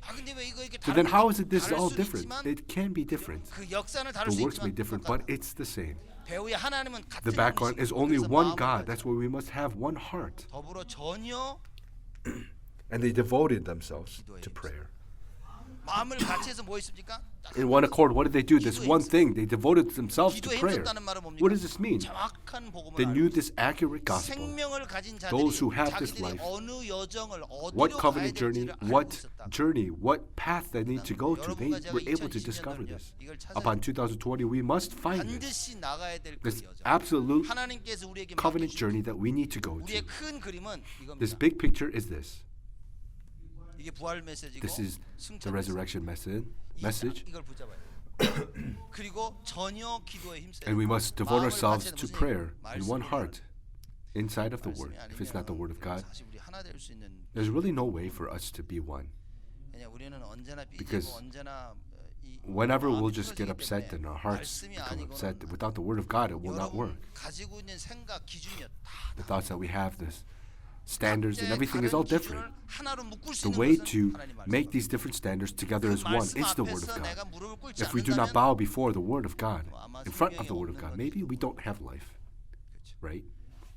아, 근데 왜 이거 이렇게 So then how is it this is 다를 all 수는 different? 있지만 It can be different. 그 역사는 다를 The 수 works may 있지만 differ, but 똑같다. it's the same. 배우의 하나님은 같은 The background is only 그래서 one 마음을 God. 가지고 That's why we must have one heart. 더불어 전혀 And they devoted themselves to prayer. 마음을 같이 해서 뭐 있습니까? In one accord, what did they do? This one thing, they devoted themselves to 기도에 prayer. 힘썼다는 말은 뭡니까? What does this mean? 정확한 복음을 They knew 알고 this accurate gospel. 생명을 가진 자들이 Those who have this 자기들이 life, 어느 여정을 What 어디로 가야 covenant journey, 될지를 알고 what 있었다. journey, what path they need to go to, they 여러분과 제가 were able to 2020 discover 년도는요, this. 이걸 찾아야 Upon 2020, we must find this, 반드시 나가야 될 그 this 여정. absolute 하나님께서 우리에게 covenant 맡겨주신 journey that we need to go 우리의 to. 큰 그림은 This 이겁니다. big picture is this. 이게 부활 메시지고 This is the 승천 메시지. resurrection message. 이걸 붙잡아요. 그리고 전혀 기도에 힘써야 And we 돼요. must devote 마음을 ourselves 같이 to 무슨 prayer 말씀이 in one 되는 heart inside of the 말씀이 Word. If it's not the Word of God, 사실 우리 하나 될 수 있는 there's really no way for us to be one. 왜냐 우리는 언제나 삐지고 Because 언제나 이 Whenever 마음이 we'll just get 틀어지기 upset 때문에 and our hearts 말씀이 become 아니고는 upset, without the Word of God, it will not 여러분 work. 가지고 있는 생각 기준이 다 The thoughts that we have, this standards and 각자의 everything is all 다른 different. 기준을 하나로 묶을 수 The 있는 way 것은 to 하나님 말씀. make these different standards together 그 as one 말씀 is the Word of 앞에서 God. 내가 무릎을 꿇지 If we do not 않는다면 bow before the Word of God, 아마 in front of 생명이 the Word of 없는 God, 건지. maybe we don't have life, 그렇죠. right?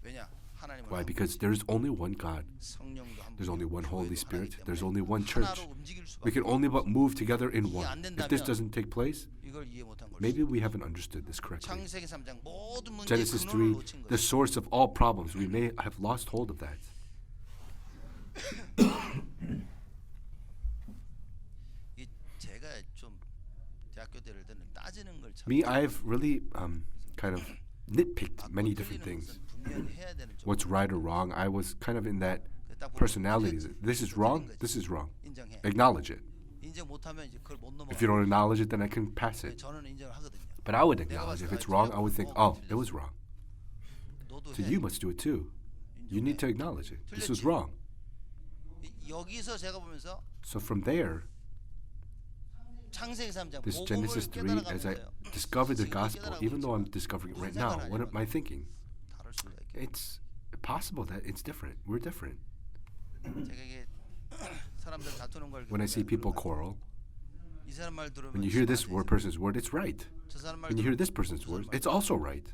왜냐 하나님은 Why? Because there is only one God. 성령도 한 There's only one 분이고 Holy 교회도 Spirit. 하나이기 There's 때문에 only one church. 하나로 움직일 수밖에 We can only but move together in 이게 one. 안 If this 된다면 doesn't take place, 이걸 이해 못한 걸 maybe we haven't understood this correctly. 창세기 3장 모든 문제의 Genesis 근원을 3, 놓친 the 거예요. source of all problems, we may have lost hold of that. 이 제가 좀 대학교 때를 때는 따지는 걸 참. Me, I've really kind of nitpicked many different things. 분명히 해야 되는 쪽. What's right or wrong, I was kind of in that personality. This is wrong, this is wrong. 인정해. Acknowledge it. 인정 못하면 이제 그걸 못 넘어. If you don't acknowledge it, then I can pass it. 저는 인정을 하거든요. But I would acknowledge if it's wrong, I would think, oh, it was wrong. 너도 So 해. you must do it too. You need to acknowledge it. This was wrong. 여기서 제가 보면서 So from there, 창세기 3장 this 복음을 Genesis 3, as I 깨달아가면서요. discovered the 지금 gospel, 깨달아가고 even though I'm 있지만 discovering it right now, what am I thinking? 다를 수가 있겠죠. It's possible that it's different. We're different. 제가 이게 사람들 다투는 걸 When I see people 그런 것 quarrel, 같아요. 이 사람 말 들으면 when you hear this 심하지. person's word, it's right. 저 사람 말 When you hear 들으면 this person's 저 사람 word, 말 it's also right.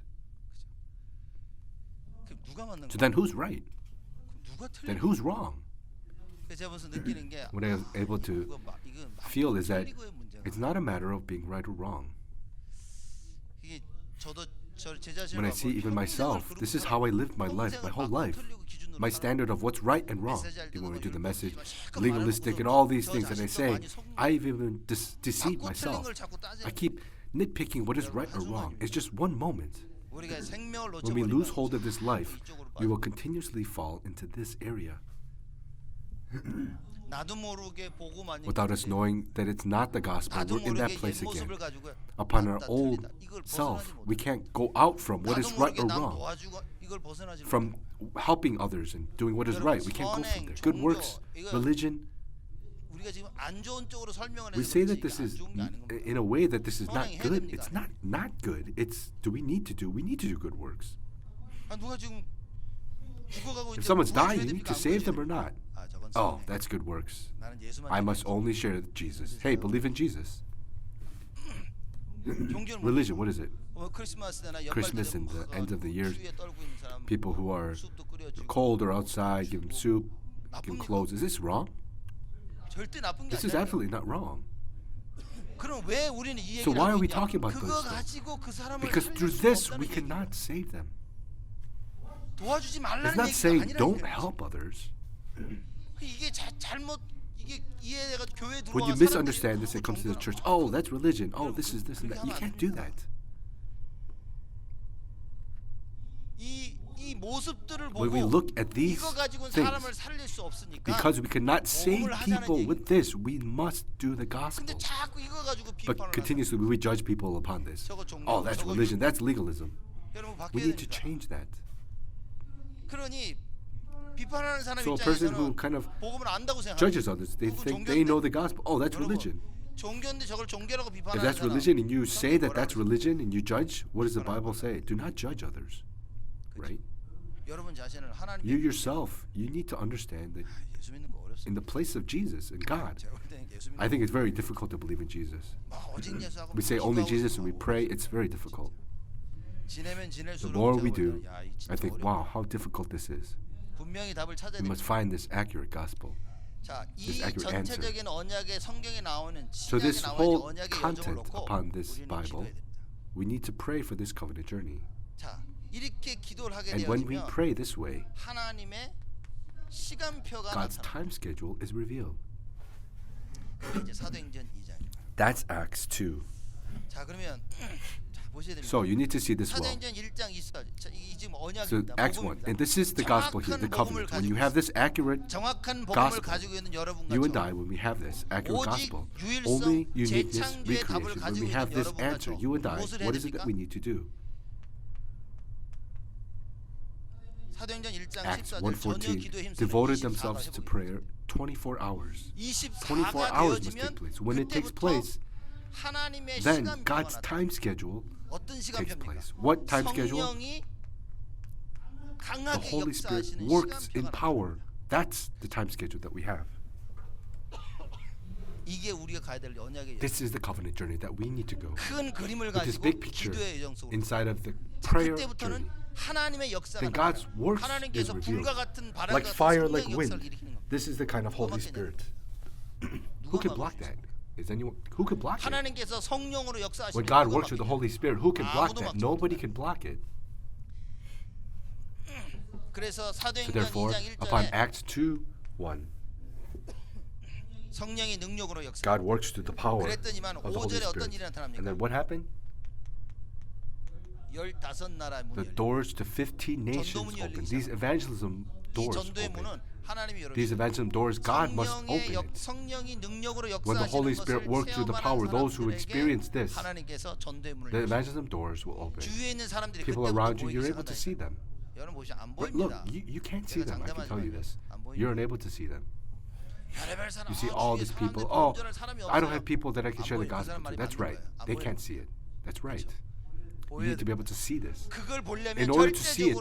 누가 맞는 So 거야? then who's right? 누가 Then 틀린 who's wrong? 거야? 제가 벌써 느끼는 게 What I was able to 이건 feel is that 틀리고의 문제가. it's not a matter of being right or wrong. 이게 저도 제 자신을 When I see even myself, this is how I lived my life, my whole life. My standard of what's right and wrong. Even when we do the message, legalistic and all these things that I say, I've even deceived myself. I keep nitpicking what is right or wrong. It's just one moment. 우리가 생명을 When we lose 놓쳐버리면 hold of this life, 이쪽으로 we will 빠져. continuously fall into this area 나도 모르게 복음 아닌 without us knowing that it's not the gospel. 나도 We're in that 모르게 place again. 옛모습을 가지고 Upon our 맞다, old 틀리다. 이걸 self, 벗어나지 we 못해. can't go out from what 나도 is right 모르게 or 남 wrong. 도와주고 이걸 벗어나지 From helping others and doing what is right. We can't go from there. Good works, religion. 우리가 지금 안 좋은 쪽으로 설명을 We 해서 say 그렇지 that this 이게 안 is 좋은 게 아닌 겁니다. in a way that this is not 선행해야 good. 됩니다. It's not good. It's we need to do good works. 아, 누가 지금 죽어가고 If 있는데 someone's 구해줘야 dying, you need 됩니까? to 안 save 구해줘야 them or 됩니까? not. 아, 저건 Oh, 선행. that's good works. 나는 예수만 I must 믿고 only share Jesus. Hey, believe in Jesus. 종교는 Religion, what is it? Christmas and the end of the year, people who are cold or outside, give them soup, give them clothes. Is this wrong? This is absolutely not wrong. So why are we talking about those things? Because through this we cannot save them. It's not saying don't help others. When you misunderstand this, it comes to the church. Oh, that's religion. Oh, this is this and that. You can't do that. When we look at these things, because we cannot save people with this, we must do the gospel. But continuously we judge people upon this. Oh, that's religion. That's legalism. We need to change that. So a person who kind of judges others, they think they know the gospel. Oh, that's religion. If that's religion and you say that that's religion and you judge, what does the Bible say? Do not judge others, right? You yourself, you need to understand that in the place of Jesus and God, I think it's very difficult to believe in Jesus. We say only Jesus and we pray, it's very difficult. The more we do, I think, wow, how difficult this is. We must find this accurate gospel, this accurate answer. So this whole content upon this Bible, we need to pray for this covenant journey. And when we pray this way, God's time schedule is revealed. That's Acts 2. So you need to see this well. So Acts 1, and this is the gospel here, the covenant. When you have this accurate gospel, you and I, when we have this accurate gospel, only uniqueness, recreation, when we have this answer, you and I, what is it that we need to do? Acts 1:14 devoted themselves to prayer 24 hours. 24 hours must take place. When it takes place, then God's time schedule takes place. What time schedule? The Holy Spirit works in power. That's the time schedule that we have. This is the covenant journey that we need to go. With this big picture inside of the prayer journey. Then God's works is revealed. Like fire, like wind. This is the kind of Holy Spirit. Who can block that? Is anyone who can block it? When God works with the Holy Spirit, who can block that? Nobody can block it. So therefore, upon Acts 2:1, God works through the power of the Holy Spirit. And then what happened? The doors to 15 nations opened. These evangelism doors opened. These evangelism doors, God must open it. When the Holy Spirit works through the power, those who experience this, the evangelism doors will open. People around you, you're able to see them. But look, you can't see them, I can tell you this. You're unable to see them. You see all these people, oh, I don't have people that I can share the gospel to. That's right. They can't see it. That's right. You need to be able to see this. In order to see it,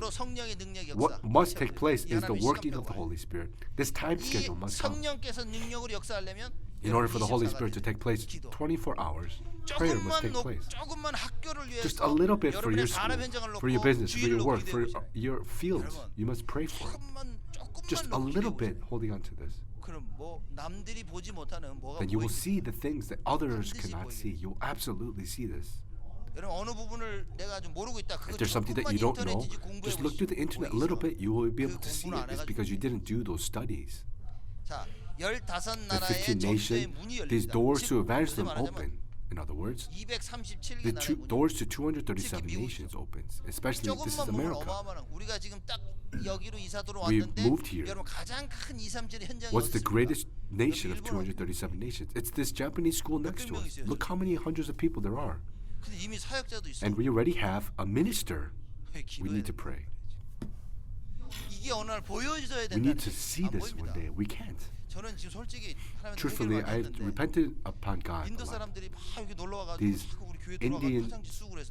what must take place is the working of the Holy Spirit. This time schedule must come. In order for the Holy Spirit to take place, 24 hours, prayer must take place. Just a little bit for your school, for your business, for your work, for your fields. You must pray for it. Just a little bit holding on to this. Then you will see the things that others cannot see. You will absolutely see this. If there's something that you don't know, just look through the internet a little bit. You will be able to see it. It's because you didn't do those studies. The 15 nations, these doors to evangelism open. In other words, the doors to 237 nations opens. Especially if this is America. We moved here. What's the greatest nation of 237 nations? It's this Japanese school next to us. Look how many hundreds of people there are. And we already have a minister. We need to pray. We need to see this one day. We can't. Truthfully, I repented upon God a lot. These Indians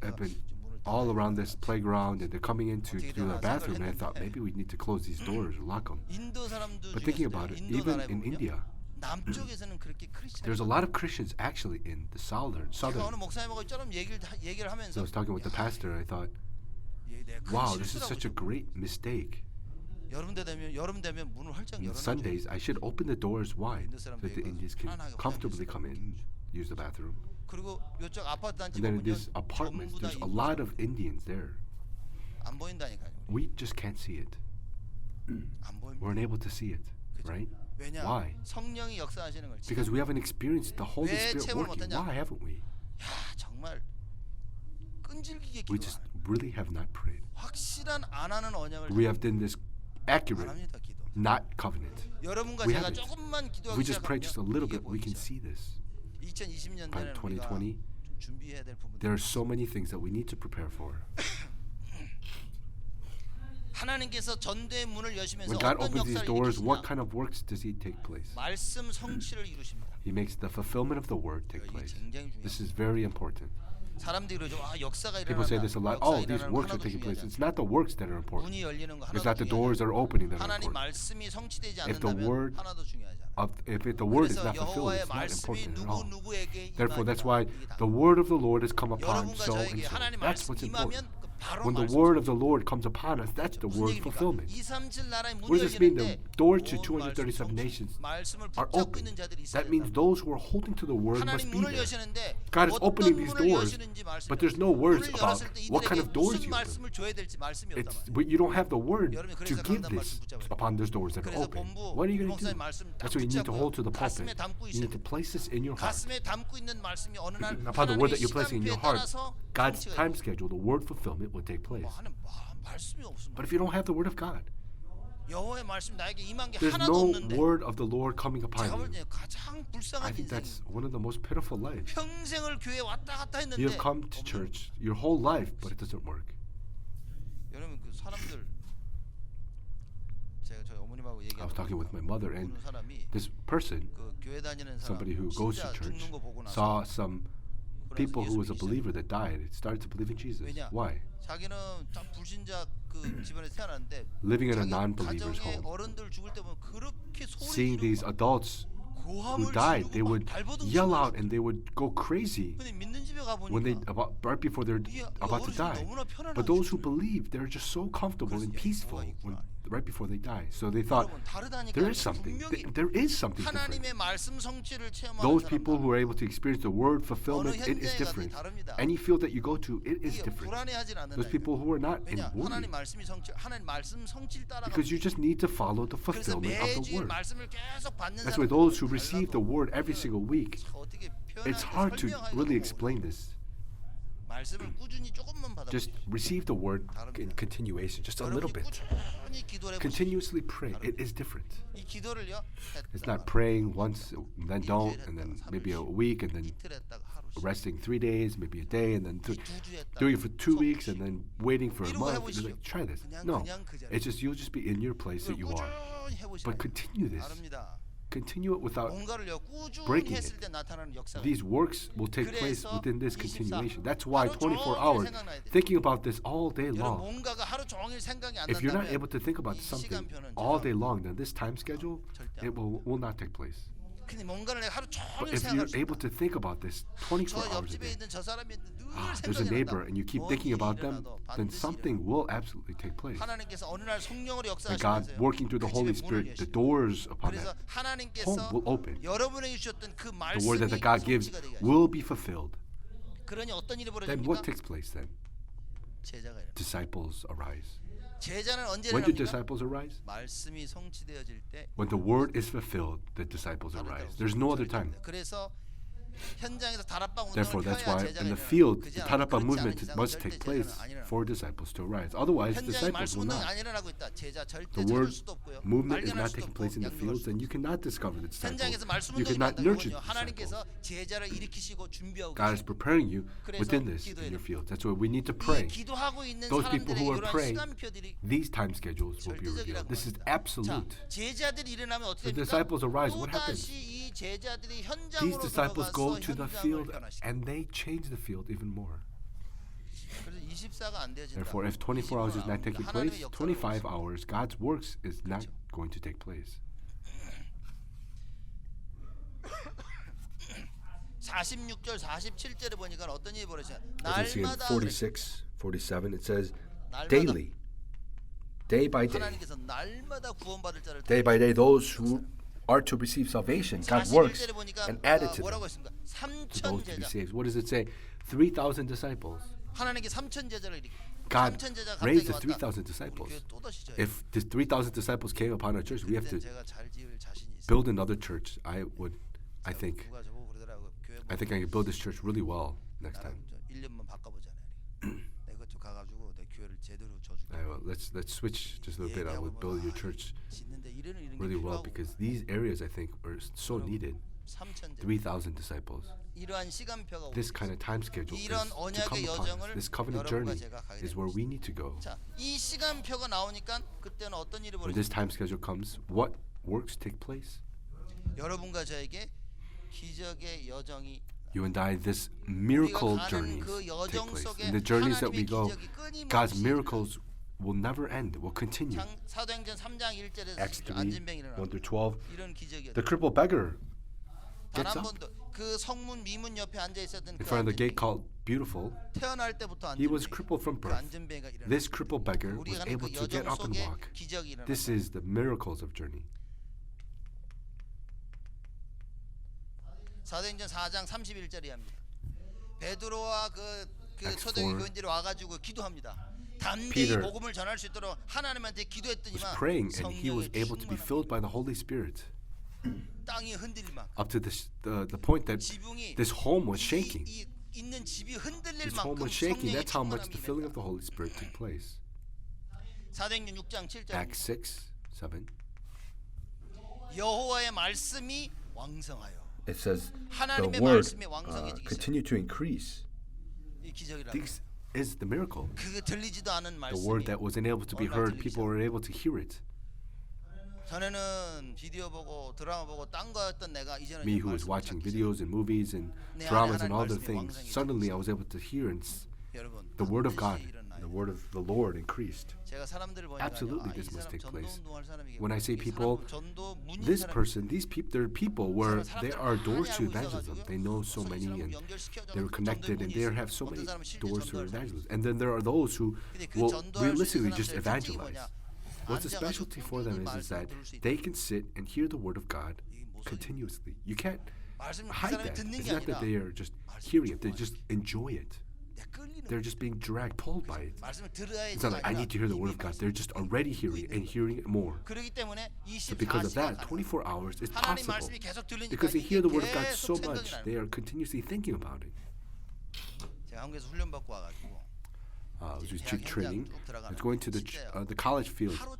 have been all around this playground and they're coming in to do the bathroom, and I thought maybe we need to close these doors or lock them. But thinking about it, even in India, 남쪽에서는 그렇게 There's a lot of Christians actually in the southern. 제가 어느 목사님하고 좀 얘기를 So I 하면서 was talking with the pastor and I thought, wow, this is such a great mistake. 여름 되면 문을 활짝 On 열어놔. Sundays, I should open the doors wide so that the Indians can comfortably come in, use the bathroom. 그리고 이쪽 아파트 단지 And then in 보면 these apartments, 전부 다 there's a lot of Indians there. 안 보인다니까요. We just can't see it. 안 보입니다. We're unable to see it, right? 왜냐? Why? 성령이 역사하시는 걸 Because we haven't experienced the Holy 왜 Spirit 체험을 working. 못하냐? Why haven't we? 야, 정말 끈질기게 We just 기도하는 really have not prayed. 확실한 안 하는 언약을 We have done this 안 accurate, 합니다. 기도. not covenant. 여러분과 We 제가 haven't. 조금만 If 기도하기 we just pray 시작하면 just a little 이게 bit, we can 보이죠. see this. 2020년 By 되는 우리가 2020, 좀 준비해야 될 부분들. there are so many things that we need to prepare for. 하나님께서 전대의 문을 여시면서 When God 어떤 opens these 역사를 doors, what 일으키시냐? kind of works does He take place? 말씀 성취를 이루십니다. He makes the fulfillment of the word take 이게 place. 굉장히 중요해요. This is very important. 사람들이 그러죠. 아, 역사가 People say 일어난다. this a lot. 역사 Oh, these 일어나는 works are 하나도 taking place. 중요하지 It's not the works that are 않아요. important. 문이 열리는 거 It's 하나도 not the 중요하지 doors that 않아요. are opening that are 하나님 important. 말씀이 성취되지 If the 않는다면 word 하나도 중요하지 않아요. If the word is 그래서 not fulfilled, 여호와의 it's not 말씀이 important at 누구 all. 누구에게 Therefore, that's 임하니라. why 이게 다. the word of the Lord has come upon 여러분과 so and 저에게 so. 하나님 That's 말씀 what's 임하면 important. 그 바로 When the 말씀. word of the Lord comes upon us, that's the 무슨 word 얘기입니까? fulfillment. 237 나라의 What 문이 does this mean? 열리는데 The doors to 온 237 nations 말씀을 are 붙잡고 open. 있는 자들이 있어야 That means 된다. those who are holding to the word must 하나님 be 문을 there. 여시는데 God is 어떤 opening these 문을 doors, 여시는지 말씀이 but there's 없어요. no words 문을 about 열었을 때 what kind 이들에게 of doors 무슨 you open. 말씀을 줘야 될지 말씀이 없단 It's, 말이에요. but you don't have the word 여러분이 to 그래서 give 강단 this 말씀 붙잡아야 upon those doors that are 그래서 open. 본부 What are you going to 목사님 do? 말씀 딱 That's what you need to 붙잡고 hold to the 가슴에 pulpit. 담고 You need to 있어야 place this in your heart. 가슴에 담고 있는 말씀이 어느 날 Upon the word 하나님의 that you're placing in your 시간표에 heart, 따라서 God's 성취가 time 돼요. schedule, the word fulfillment will take place. 하나님 말씀이 없으면 But if you don't have the word of God, 여호와의 말씀 나에게 임한 게 there's 하나도 no 없는데 word of the Lord coming upon 제가 볼 you. 때 가장 I 불쌍한 think 인생. that's one of the most pitiful lives. 평생을 교회 왔다 갔다 했는데 You have come to church your whole life, but it doesn't work. 여러분 그 사람들 제가 저희 어머님하고 I was talking with my mother, and 보는 사람이 this person, 그 교회 다니는 사람 somebody who goes to 진짜 church, 죽는 거 보고 나서 saw some people who was a 예수 믿기 believer that died, started to believe in Jesus. 왜냐? Why? 자기는 딱 불신자 그 집안에 태어났는데 Living in a 자기 non-believer's 가정의 home, 어른들 죽을 때 보면 그렇게 소리 seeing these 지르고 adults who 고함을 died, they 지르고 would 막 발버둥 yell 치고 out and they would go crazy 근데 믿는 집에 가 when they 보니까 right before they're about to die. But those who believe, they're just so comfortable and peaceful right before they die. So they thought there is something. There is something different. 하나님의 말씀 성취를 체험하는 Those people 사람들 who are able to experience the word fulfillment, 어느 it is 현장에 different. 가든지 다릅니다. Any field that you go to, it is 이게 different. 불안해하진 않는다. Those people who are not in 왜냐? worry, 하나님 말씀이 성취 하나님 말씀 성취를 따라가 because you just need to follow the 그래서 fulfillment of the 매주일 word. 말씀을 계속 받는 That's why 사람들은 those who receive the 달라도 word every single week, 어떻게 it's 표현하는지 hard to 설명하기가 really 너무 explain 어려워. this. 말씀을 꾸준히 조금만 Just 받아보세요. receive the word in continuation, just a little 여러분이 bit. 꾸준히 기도를 해보세요. Continuously pray. It is different. 이 기도를요. It's not praying once and then don't, and then maybe a week, and then 이틀 했다가 하루씩 resting 3 days, maybe a day, and then 두 주 했다가 doing it for 2 수업 weeks, and then waiting for a 이러고 month. 해보시죠. You're like, try this. 그냥 No, 그 자리에 it's just you'll just be in your place that you are. 꾸준히 해보시면 But continue this. 다릅니다. Continue it without 뭔가를요 꾸준히 breaking 했을 때 it. 나타나는 역사가 These works will take place 그래서 within this 24 continuation. That's why 하루 24 종일 hours 생각나야 돼요. thinking about this all day 여러분 long. 뭔가가 하루 종일 생각이 안 If you're not 난다면 able to think about 이 something 시간표는 all day long, then this time schedule 절대 it will not take place. 근데 뭔가를 내가 하루 But 종일 if you're 생각할 수 able 있다. to think about this 저 24 hours a 옆집에 day, 있는 저 사람이 늘 there's a 생각이 neighbor, 난다. and you keep 뭔 thinking 일이 about them, 일어나도 then 반드시 something 일어나. will absolutely take place. 하나님께서 어느 날 성령으로 And God, 역사하시면서 working through the Holy Spirit, the doors upon 그래서 that 하나님께서 home will open. 여러분에게 주셨던 그 The word 말씀이 that God gives 성취가 되게 하시고 will be fulfilled. 그러니 어떤 일이 Then what 벌어집니까? takes place then? 제자가 일어나. Disciples arise. 제자는 언제 When do 일어납니까? disciples arise? 말씀이 성취되어질 때 When the word is fulfilled, the disciples 다른 arise. 데로 There's no other time. 그래서 현장에서 다락방 Therefore, 운동을 that's 펴야 why 제자가 in the 일어나요. field, 그렇지 the 않으면 Tarapa 그렇지 않은 movement 이상은 must 절대 take 제자는 place 안 일어나요. for disciples to arise. Otherwise, 현장에 disciples 말씀 will 운동이 not. 안 일어나고 있다. 제자 절대 The 찾을 word 수도 없고요. movement is 발견할 not 수도 taking 없고 place in the 양육할 fields, 수도 then you 없고. cannot discover the disciples. 현장에서 말씀 You 운동이 cannot 일어난다는 nurture 거군요. the 하나님께서 disciples. 제자를 일으키시고 준비하고 God is 계십니다. preparing you 그래서 within this 기도해야 in your 돼요. field. That's why we need to 이 pray. 기도하고 있는 Those people 사람들에게 who are 이러한 praying, 시간표들이 these time schedules will be 절대적이라고 revealed. This is 합니다. absolute. 자, 제자들이 일어나면 어떻게 The 됩니까? disciples arise. What happens? 또다시 이 제자들이 These 현장으로 disciples go 들어가서 to the 현장을 field 변화시킵니다. and they change the field even more. 그래서 24가 안 되어진다. Therefore, if 24 hours is not taking place, 하나님의 역사를 25 hours, God's works is not going to take place. 46절 47절에 보니까 어떤 일이 벌어져요? As we see in 날마다 46, 47, it says 날마다 daily, day by day, 하나님께서 날마다 구원받을 자를 day by day, those who are to receive salvation, God works 41절에 보니까 and added to them. 뭐라고 했습니까? To 3천 those to be 제자. saved. What does it say? 3,000 disciples. 하나님께 3천 제자를 이렇게 God 3천 제자 raised 갑자기 the 왔다. 3,000 disciples. 교회 또 다시 져요. If the 3,000 disciples came upon our church, we have to 제가 잘 지을 자신이 있어요. build another church. I think 누가 저보고 그러더라고. 교회 I think I can build this church really well next 나랑 time. 1년만 바꿔보잖아요. 내가 좀 가가지고 내 교회를 제대로 져주게. Let's switch just a little bit. I would build your church 짓는데 이런 really well 필요하고 because these areas I think are so needed. 3천 제자. 3,000 disciples. 이러한 시간표가 This kind of time schedule is 이런 to 언약의 come upon us. 여정을 This covenant 여러분과 journey 제가 가야 is 됩니다. where we need to go. 자, 이 시간표가 나오니까 그때는 어떤 일이 When this 벌어집니까? time schedule comes, what works take place? 여러분과 저에게 기적의 여정이 You and I, this miracle 가는 journeys 그 take 여정 place. 속에 In the journeys that we 하나님의 go, 기적이 끊임없이 God's miracles will never end, will continue. 사도행전 3장 1절에서 Acts 3, 안진뱅이 1 일어나 through 12. 이런 기적이었다. The crippled beggar 단 gets 한 up 번도 그 성문 미문 옆에 앉아 있었던 in 그 front of the 안진뱅이 gate called Beautiful. 태어날 때부터 He was 안진뱅이 crippled from 그 birth. 안진뱅이가 일어나. This crippled beggar was 우리가 하는 able 그 to get 여정 up and 속에 walk. 기적이 일어나. This is the miracles of journey. 사도행전 4장 31절이 합니다. 베드로와 그 Acts 초대교회 4. 교인들이 와가지고 기도합니다. 담대히 Peter 복음을 전할 수 있도록 하나님한테 Was 기도했더니만 praying and he was 성령의 able to be 충만함이 filled by the Holy Spirit 땅이 흔들릴 만큼 up to the point that 지붕이 this home was shaking. 있는 집이 흔들릴 This home 만큼 was shaking. 성령의 That's how much 충만함이 the filling of 임했다. the Holy Spirit took place. 사도행전 6장 7절 Acts 6, 7. 여호와의 말씀이 왕성하여 It says 하나님의 the word 말씀이 왕성해지기 continue to increase. 이 기적이라. This is the miracle. 그 들리지도 않은 The word 말씀이 that wasn't able to be heard, people were able to hear it. 전에는 비디오 보고 드라마 보고 딴 거였던 내가 이제는 Me who was watching videos and movies and dramas and all the things, suddenly I was able to hear and 여러분 the word of God, 반드시 일어나요. the word of the Lord increased. 제가 사람들을 보니까 Absolutely, 이 this must 사람 take 전도 place. 운동할 사람이겠구나. When I say 이 people, 사람은 전도 문인 This 사람이야. person, these people, there are people where there are doors to 많이 알고 evangelism. 있어가지고요. They know so 그래서 이 many 사람을 and 연결시켜줘서 they're connected and 전도의 they 문이 have so 있어요. many 어떤 사람은 실제 doors to 전도할 사람. evangelism. And then there are those who 근데 그 will 전도할 수 realistically 있는 just 사람들의 특징이 evangelize. 뭐냐? What's the 앉아가지고 specialty for them is that 말씀을 들을 수 있다. they can sit and hear the word of God 이게 무슨 continuously. You can't 말씀을 그 hide 사람이 that. 듣는 It's 게 not that 아니라 they are just hearing it, they just enjoy it. 내가 끌리는 They're just being dragged, pulled by it. 말씀을 들어야 It's not like I need to hear the word of God. They're just already hearing it and hearing it more. 그렇기 때문에 So because of 24시간 that, 24 hours is 하나님 possible. 말씀이 계속 들리니까 Because they hear the word of God so 계속 much, 생각이 they 나는 are continuously thinking about it. 제가 한국에서 훈련 받고 와가지고 I was 이제 just 대학 training. 현장 쭉 들어가는 I was going to the college field. 하루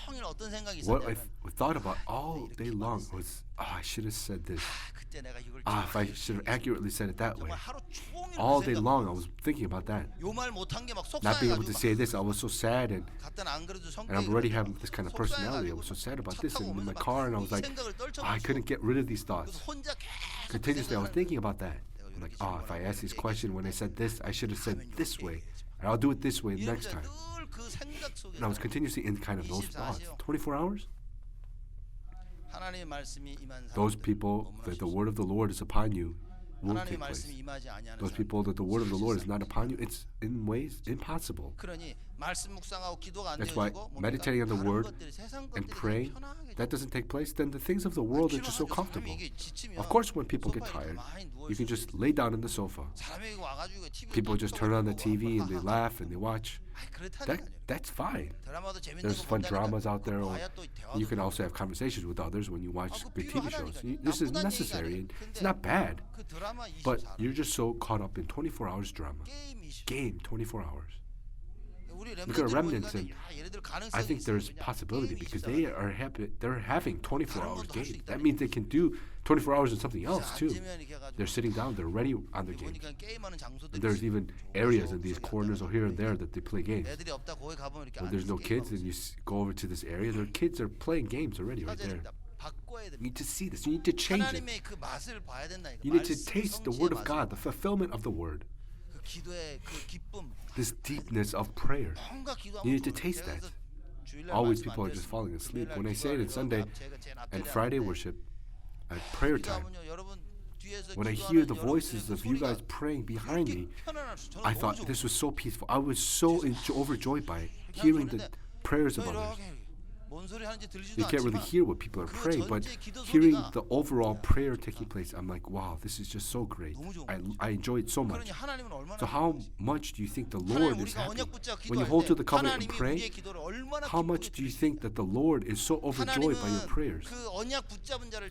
종일 어떤 생각이 What I 있었냐면 thought about all day long was, I should have said this. 그때 내가 이걸 If I should have accurately said it that way. 정말 하루 종일 All 그 day 생각 long, I was thinking about that. 요말 못한 게 막 Not being able to 속상해가지고 say this, I was so sad, and 갔더니 안 그래도 I'm 성격이 already 그래서 having this kind of personality. I was so sad about this, and in my car, and I was like, I couldn't get rid of these thoughts. 그래서 혼자 계속 Continuously, I was 생각을 thinking about that. I'm like, if I ask this question, when I said this, I should have said this way, and I'll do it this way next time. 늘그 생각 속에 And I was continuously in kind of those thoughts. 24 hours? 하나님의 말씀이 임한 Those 사람들 people that the word of the Lord is upon you will 하나님의 take place. 말씀이 임하지 아니하는 Those 사람. people that the word of the Lord is not upon you, it's in ways impossible. 그러니 말씀 묵상하고 기도가 안 That's why 되어지고 meditating on the 다른 word 것들이, 세상 and 것들이 praying, 편하게 that doesn't take place, then the things of the world are just so comfortable. Of course, when people get tired, you can just lay down on the sofa. 사람이 와가지고 TV People just turn on the TV and they laugh and they watch. 그렇다는 거 아니에요. That's fine. 드라마도 재밌는 There's 거 fun 본다니까 dramas out there. 그거 Or 봐야 또 대화도 you can 되고. also have conversations with others when you watch 그 good TV shows. 필요하다니까요. This is 나쁘다는 necessary. 얘기가 And 아니에요. it's 근데 not bad. 그 드라마 But 24 you're just so caught up in 24 hours drama. 게임 24 Game 24 hours. 우리 Look at 렘넌트 remnants, 보니까 and 야, 얘네들 가능성이 I think 있어. there's 왜냐? possibility 게임이 because 24 they are happy. They're having 24 다른 hours 것도 할수 game. 있다니까. That means they can do 24 hours in something else too. 앉으면 이렇게 해가지고 They're sitting down. They're ready on their games. 보니까 게임하는 장소들이 And there's 있어. even areas in these corners or here and there that they play games. 애들이 없다 거기 가보면 이렇게 When there's no 앉아서 kids 게임하고 and you go over to this area, their kids are playing games already right there. 있어. 바꿔야 You 됩니다. need to see this. You need to change it. 하나님의 그 맛을 봐야 된다니까. You need to 말씀, taste the 성취의 word of 맛을. God, the fulfillment of the word, 그 기도의 그 기쁨. this deepness of prayer. 뭔가 기도하면 You need to 좋은데 taste 제가 that. 그래서 주일날 Always 말씀 안 people are just 드렸어요. falling asleep. 주일날 When I say it 기도하려고 on Sunday 제가 제 and 앞자리에 Friday 앉는데 worship, at prayer time, 기도하면요, 여러분 When I hear the voices of you guys praying behind me, I thought this was so peaceful. I was so overjoyed by it, hearing the prayers of others. You can't really hear what people are praying, but hearing the overall prayer taking place, I'm like, wow, this is just so great. I enjoy it so much. So how much do you think the Lord is happy? When you hold to the covenant and pray, how much do you think that the Lord is so overjoyed by your prayers?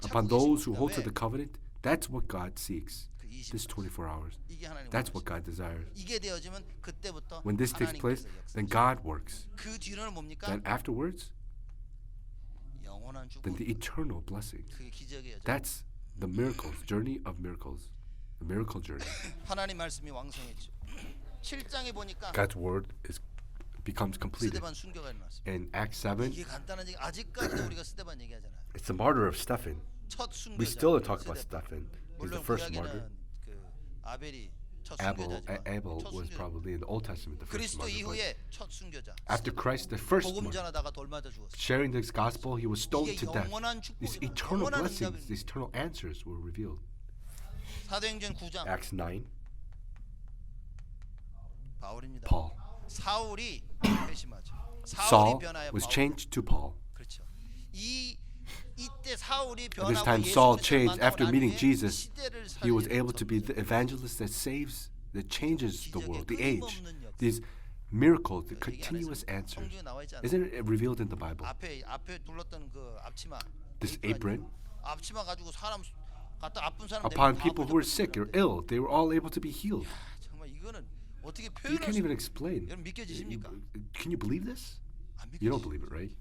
Upon those who hold to the covenant, that's what God seeks. This 24 hours. That's what God desires. When this takes place, then God works. Then afterwards, then the eternal blessings. That's the miracles, journey of miracles, the miracle journey. God's word becomes completed. In Acts 7, it's the martyr of Stephen. We still talk about Stephen. He's the first martyr. Abel was probably in the Old Testament the first martyr. After Christ, the first martyr, sharing this gospel, he was stoned to death. These eternal blessings, these eternal answers were revealed. Acts 9. Paul. Saul was changed to Paul. At this time, Saul changed after meeting Jesus. He was able to be the evangelist that saves, that changes the world, the age. These miracles, the continuous answers. Isn't it revealed in the Bible? This apron, upon people who were sick or ill, they were all able to be healed. You can't even explain. Can you believe this? You don't believe it, right?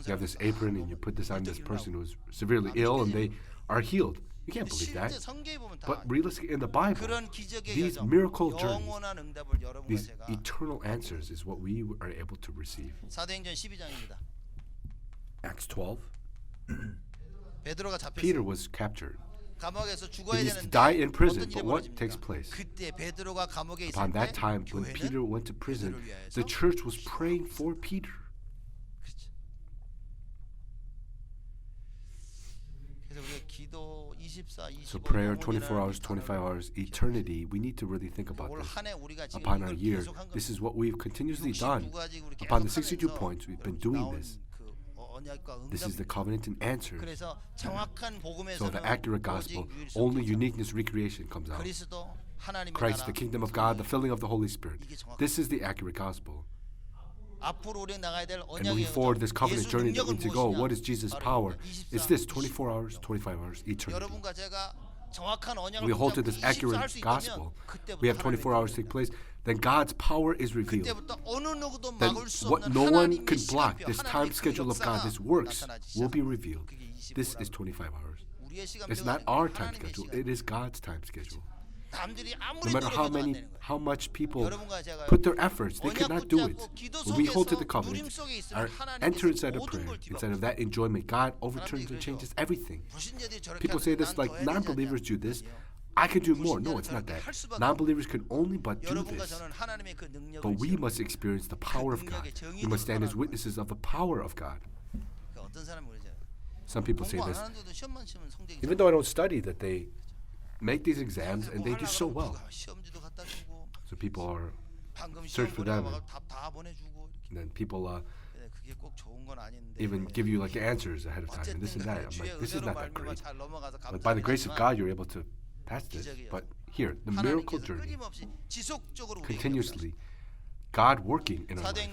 You have this apron and you put this on this person who's severely ill and they are healed. You can't believe that. But realistically, in the Bible, these miracle journeys, these eternal answers is what we are able to receive. Acts 12. Peter was captured. He needs to die in prison, but what takes place? Upon that time, when Peter went to prison, the church was praying for Peter. So prayer, 24 hours, 25 hours, eternity, we need to really think about this. Upon our year, this is what we've continuously done. Upon the 62 points, we've been doing this. This is the covenant and answer. So the accurate gospel, only uniqueness, recreation comes out. Christ, the kingdom of God, the filling of the Holy Spirit. This is the accurate gospel. And moving forward, this covenant journey that we need to go, what is Jesus' power? It's this, 24 hours, 25 hours, eternity. We hold to this accurate gospel. We have 24 hours take place. Then God's power is revealed. Then what no one can block, this time schedule of God, this works, will be revealed. This is 25 hours. It's not our time schedule. It is God's time schedule. No matter how much people put their efforts, they cannot do it. When we hold to the covenant, enter inside of prayer, inside of that enjoyment, God overturns and changes everything. People say this like non-believers do this. I can do more. No, it's not that. Non-believers can only but do this. But we must experience the power of God. We must stand as witnesses of the power of God. Some people say this. Even though I don't study, that they make these exams and they do so well. So people are search for them. And then people even give you like answers ahead of time and this and that. I'm like, this is not that great. But by the grace of God, you're able to pass this. But here, the miracle journey, continuously, God working in our life.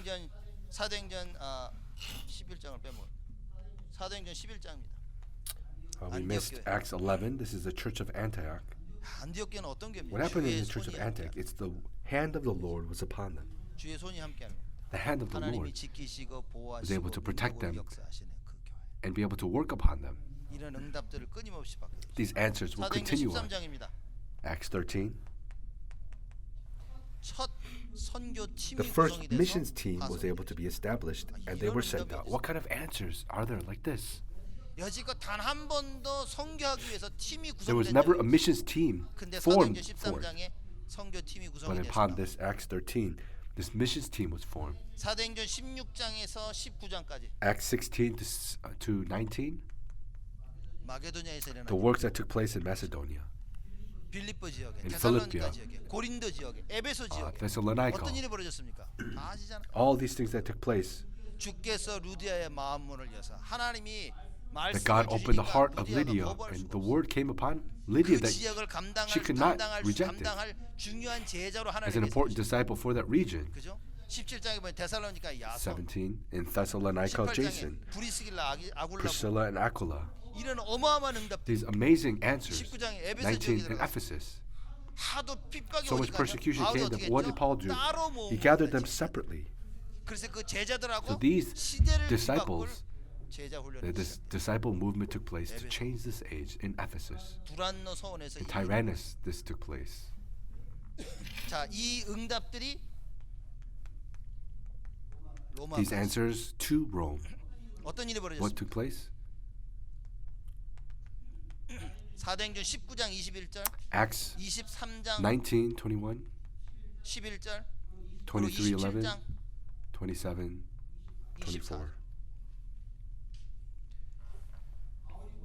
We missed Acts 11. This is the church of Antioch. What happened in the church of Antioch? It's the hand of the Lord was upon them. The hand of the Lord was able to protect them and be able to work upon them. These answers will continue on. Acts 13. The first missions team was able to be established and they were sent out. What kind of answers are there like this? There was never a missions team formed for it. But upon this Acts 13, this missions team was formed. Acts 16 to 19. 마게도냐에서 일어난 the works that took place in Macedonia, 빌립보 지역에, in 데살로니가 Philippi, 지역에, 고린도 지역에, 에베소 지역에 Thessalonica, 어떤 일이 벌어졌습니까? 다 아시잖아요. all these things that took place, 주께서 루디아의 마음 문을 여서 하나님이 that 말씀을 God opened the heart 주시니까 of 루디아가 Lydia, 거부할 and 수가 the 없어요. word came upon Lydia 그 that 지역을 she could not 감당할 reject it 감당할 중요한 제자로 as an 하나님이 important disciple for that region. 그죠? 17장에 보면 데살로니가 야손, 17 in Thessalonica, 18장에 Jason, 브리스길라 아굴라 Priscilla, and Aquila. 이런 어마어마한 응답. These amazing answers. 19장에 에베소 19 지역에 in 들어가서 Ephesus. 하도 핍박이 So much 오니까 persecution 바울이 came 어떻게 that what 했죠? did Paul do? 따로 모은 He gathered 거예요. them separately. 그래서 그 제자들하고 So these 시대를 뒤바꿀 disciples, 제자 훈련을 this 시작했어요. disciple movement took place to change this age in Ephesus. 두란노 서원에서 In Tyrannus, this took place. 자, 이 응답들이 로마 These answers to Rome. 어떤 일이 What 벌어졌습니까? took place? 사도행전 19장 21절, Acts 23장 19, 21, 11절, 23, 11, 27장 27, 24.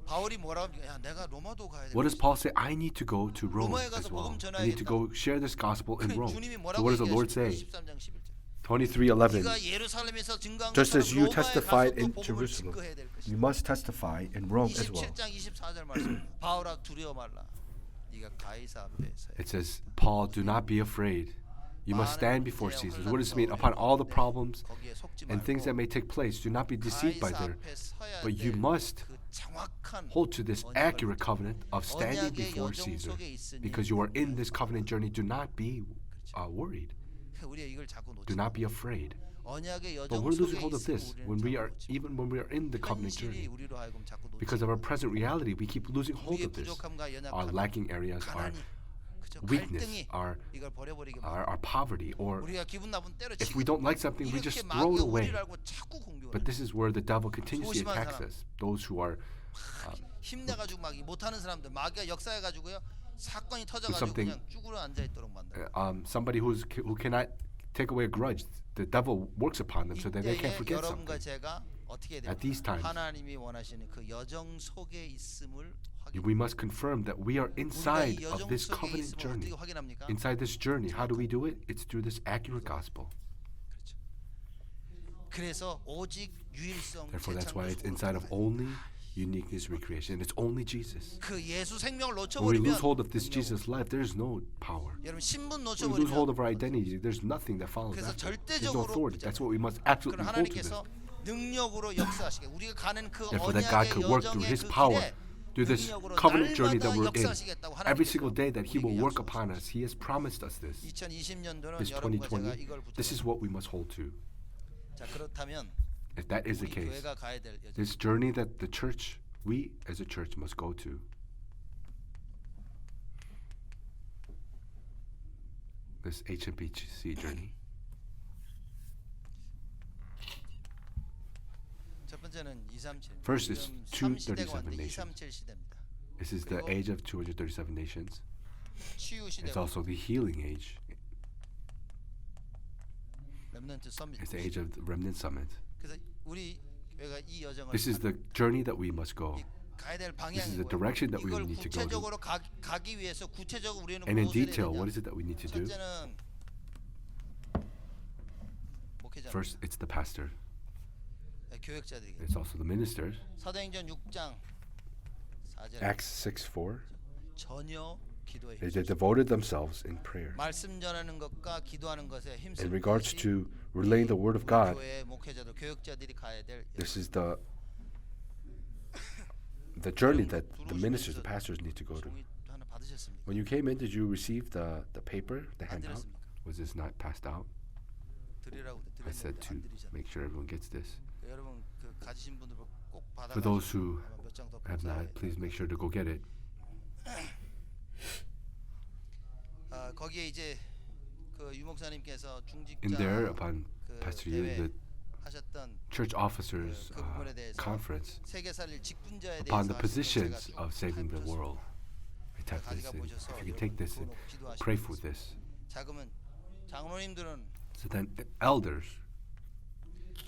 바울이 뭐라고 합니까? 야, 내가 로마도 가야 돼. What does Paul say? I need to go to Rome 로마에 가서 as well. 복음 I need to go share this gospel in Rome. 주님이 So 뭐라고 what does the Lord say? 13장 11절. 23:11. 네가 예루살렘에서 증거한 Just as 것처럼 you 로마에 testified 가서도 in 복음을 Jerusalem, 증거해야 될 것이다. you must testify in Rome as well. 27장 24절 말씀. 바울아 두려워 말라. 네가 가이사 앞에 서야. It says, Paul, do not be afraid. You must stand before Caesar. What does it mean? Upon all the problems 거기에 속지 and things that 말고 may take place, do not be deceived by 가이사 them. 앞에 서야 But you 될 must 그 정확한 hold to this 언약을 accurate covenant of standing 언약의 before 여정 Caesar. 속에 있으니 Because you are in this covenant journey, do not be worried. 우리가 이걸 자꾸 Do 놓치는 not be afraid. 언약의 But 여정 we're losing 속에 hold of this 있으면 when we are, 우리는 even when we are in the covenant 현실이 journey. 우리로 하여금 자꾸 Because of our present reality, we keep losing hold 우리의 of this. 부족함과 Our 연약함, lacking areas, our 가난이, 그죠? weakness, 갈등이 our 이걸 버려버리게 our poverty, or 우리가 기분 나쁜 if 때려치고 we don't like something, we 이렇게 just throw it 마귀가 away. 우리를 알고 자꾸 공격을 But this is where the devil continuously 소심한 attacks 사람. us. Those who are 힘내가지고 막 못하는 사람들 마귀가 역사해가지고요 사건이 터져가지고 something- 그냥 쭈그려 앉아있도록 만들어. somebody who cannot take away a grudge. The devil works upon them so that they can't 이때에 forget 여러분과 something. 제가 어떻게 해야 At these 됩니까? times, 하나님이 원하시는 그 여정 속에 있음을 확인. we must confirm that we are 우리가 inside 이 of 여정 this 속에 covenant 있음을 journey. 어떻게 확인합니까? Inside this journey, how do we do it? It's through this accurate gospel. 그렇죠. 그래서 오직 유일성 Therefore, that's why it's 재창조적으로 inside of 들어가야 돼요. only uniqueness, recreation. It's only Jesus. 그 예수 생명을 When we lose 놓쳐버리면 hold of this 능력 Jesus' life, there is no power. 여러분 신분 When we lose hold 놓쳐버리면 of our identity, there's nothing that follows 그래서 after. There's no 절대적으로 authority. That's what we must absolutely 그럼 hold to this. 하나님께서 능력으로 역사하시게 우리가 가는 그 Therefore, that God 언약의 could work through 여정의 His 그 power, 길에 through this 능력으로 covenant journey that 날마다 we're in. 역사하시겠다고 Every 하나님께서 single day that He will 우리에게 work 약속하셨어요. upon us. He has promised us this. 2020년도는 This 여러분과 제가 2020, 이걸 this is 붙잡아야 what we must hold to. 자 그렇다면 If that is the 우리 case, 교회가 가야 될 여정 this journey that the church, we as a church, must go to. This HMPC journey. 첫 번째는 237 First is 지금 3시대가 237 왔는데 nations. 237 시대입니다. This is the age of 237 nations. 치유 It's 시대고 also the healing age. 렘넌트 서밋. It's the age of the remnant summit. 그래서 우리 교회가 이 여정을 This is the journey that we must go. 가야 될 This is the 방향이고 direction that we 이걸 need to go to. 구체적으로 가기 위해서 구체적으로 우리는 And in 무엇을 해야 detail, 되냐? what is it that we need to do? 첫째는 목회자, First, it's the pastor. 교역자들에게 It's also the ministers. 사도행전 6장 4절 Acts 6:4. 전혀 기도에 They devoted themselves in prayer. 말씀 전하는 것과 기도하는 것에 In 힘쓰는 regards 것이 to relaying the word of God, 교회 목회자들 교역자들이 가야 될 this is the journey that the ministers, the pastors need to go to. 종이 하나 받으셨습니까? When you came in, did you receive the paper, the 안 handout? 드렸습니까? Was this not passed out? 드리라고 I said 드렸는데 to 안 드리셨나요? make sure everyone gets this. 여러분 그 가지신 분들 꼭 받아. For those who 몇장더 have not, please make sure to go get it. 거기에 이제 그 유목사님께서 중직자 In there, upon 그 Pastor Yu, 대회 the 하셨던 church officers 그 부분에 대해서 conference 세계 살릴 직분자에 대해서 upon the 하신 걸 positions 제가 of saving the 좀 world. I typed this 가지가 in. 보셔서 If you can take this and pray for this. 자 그러면 장로님들은 So then, elders,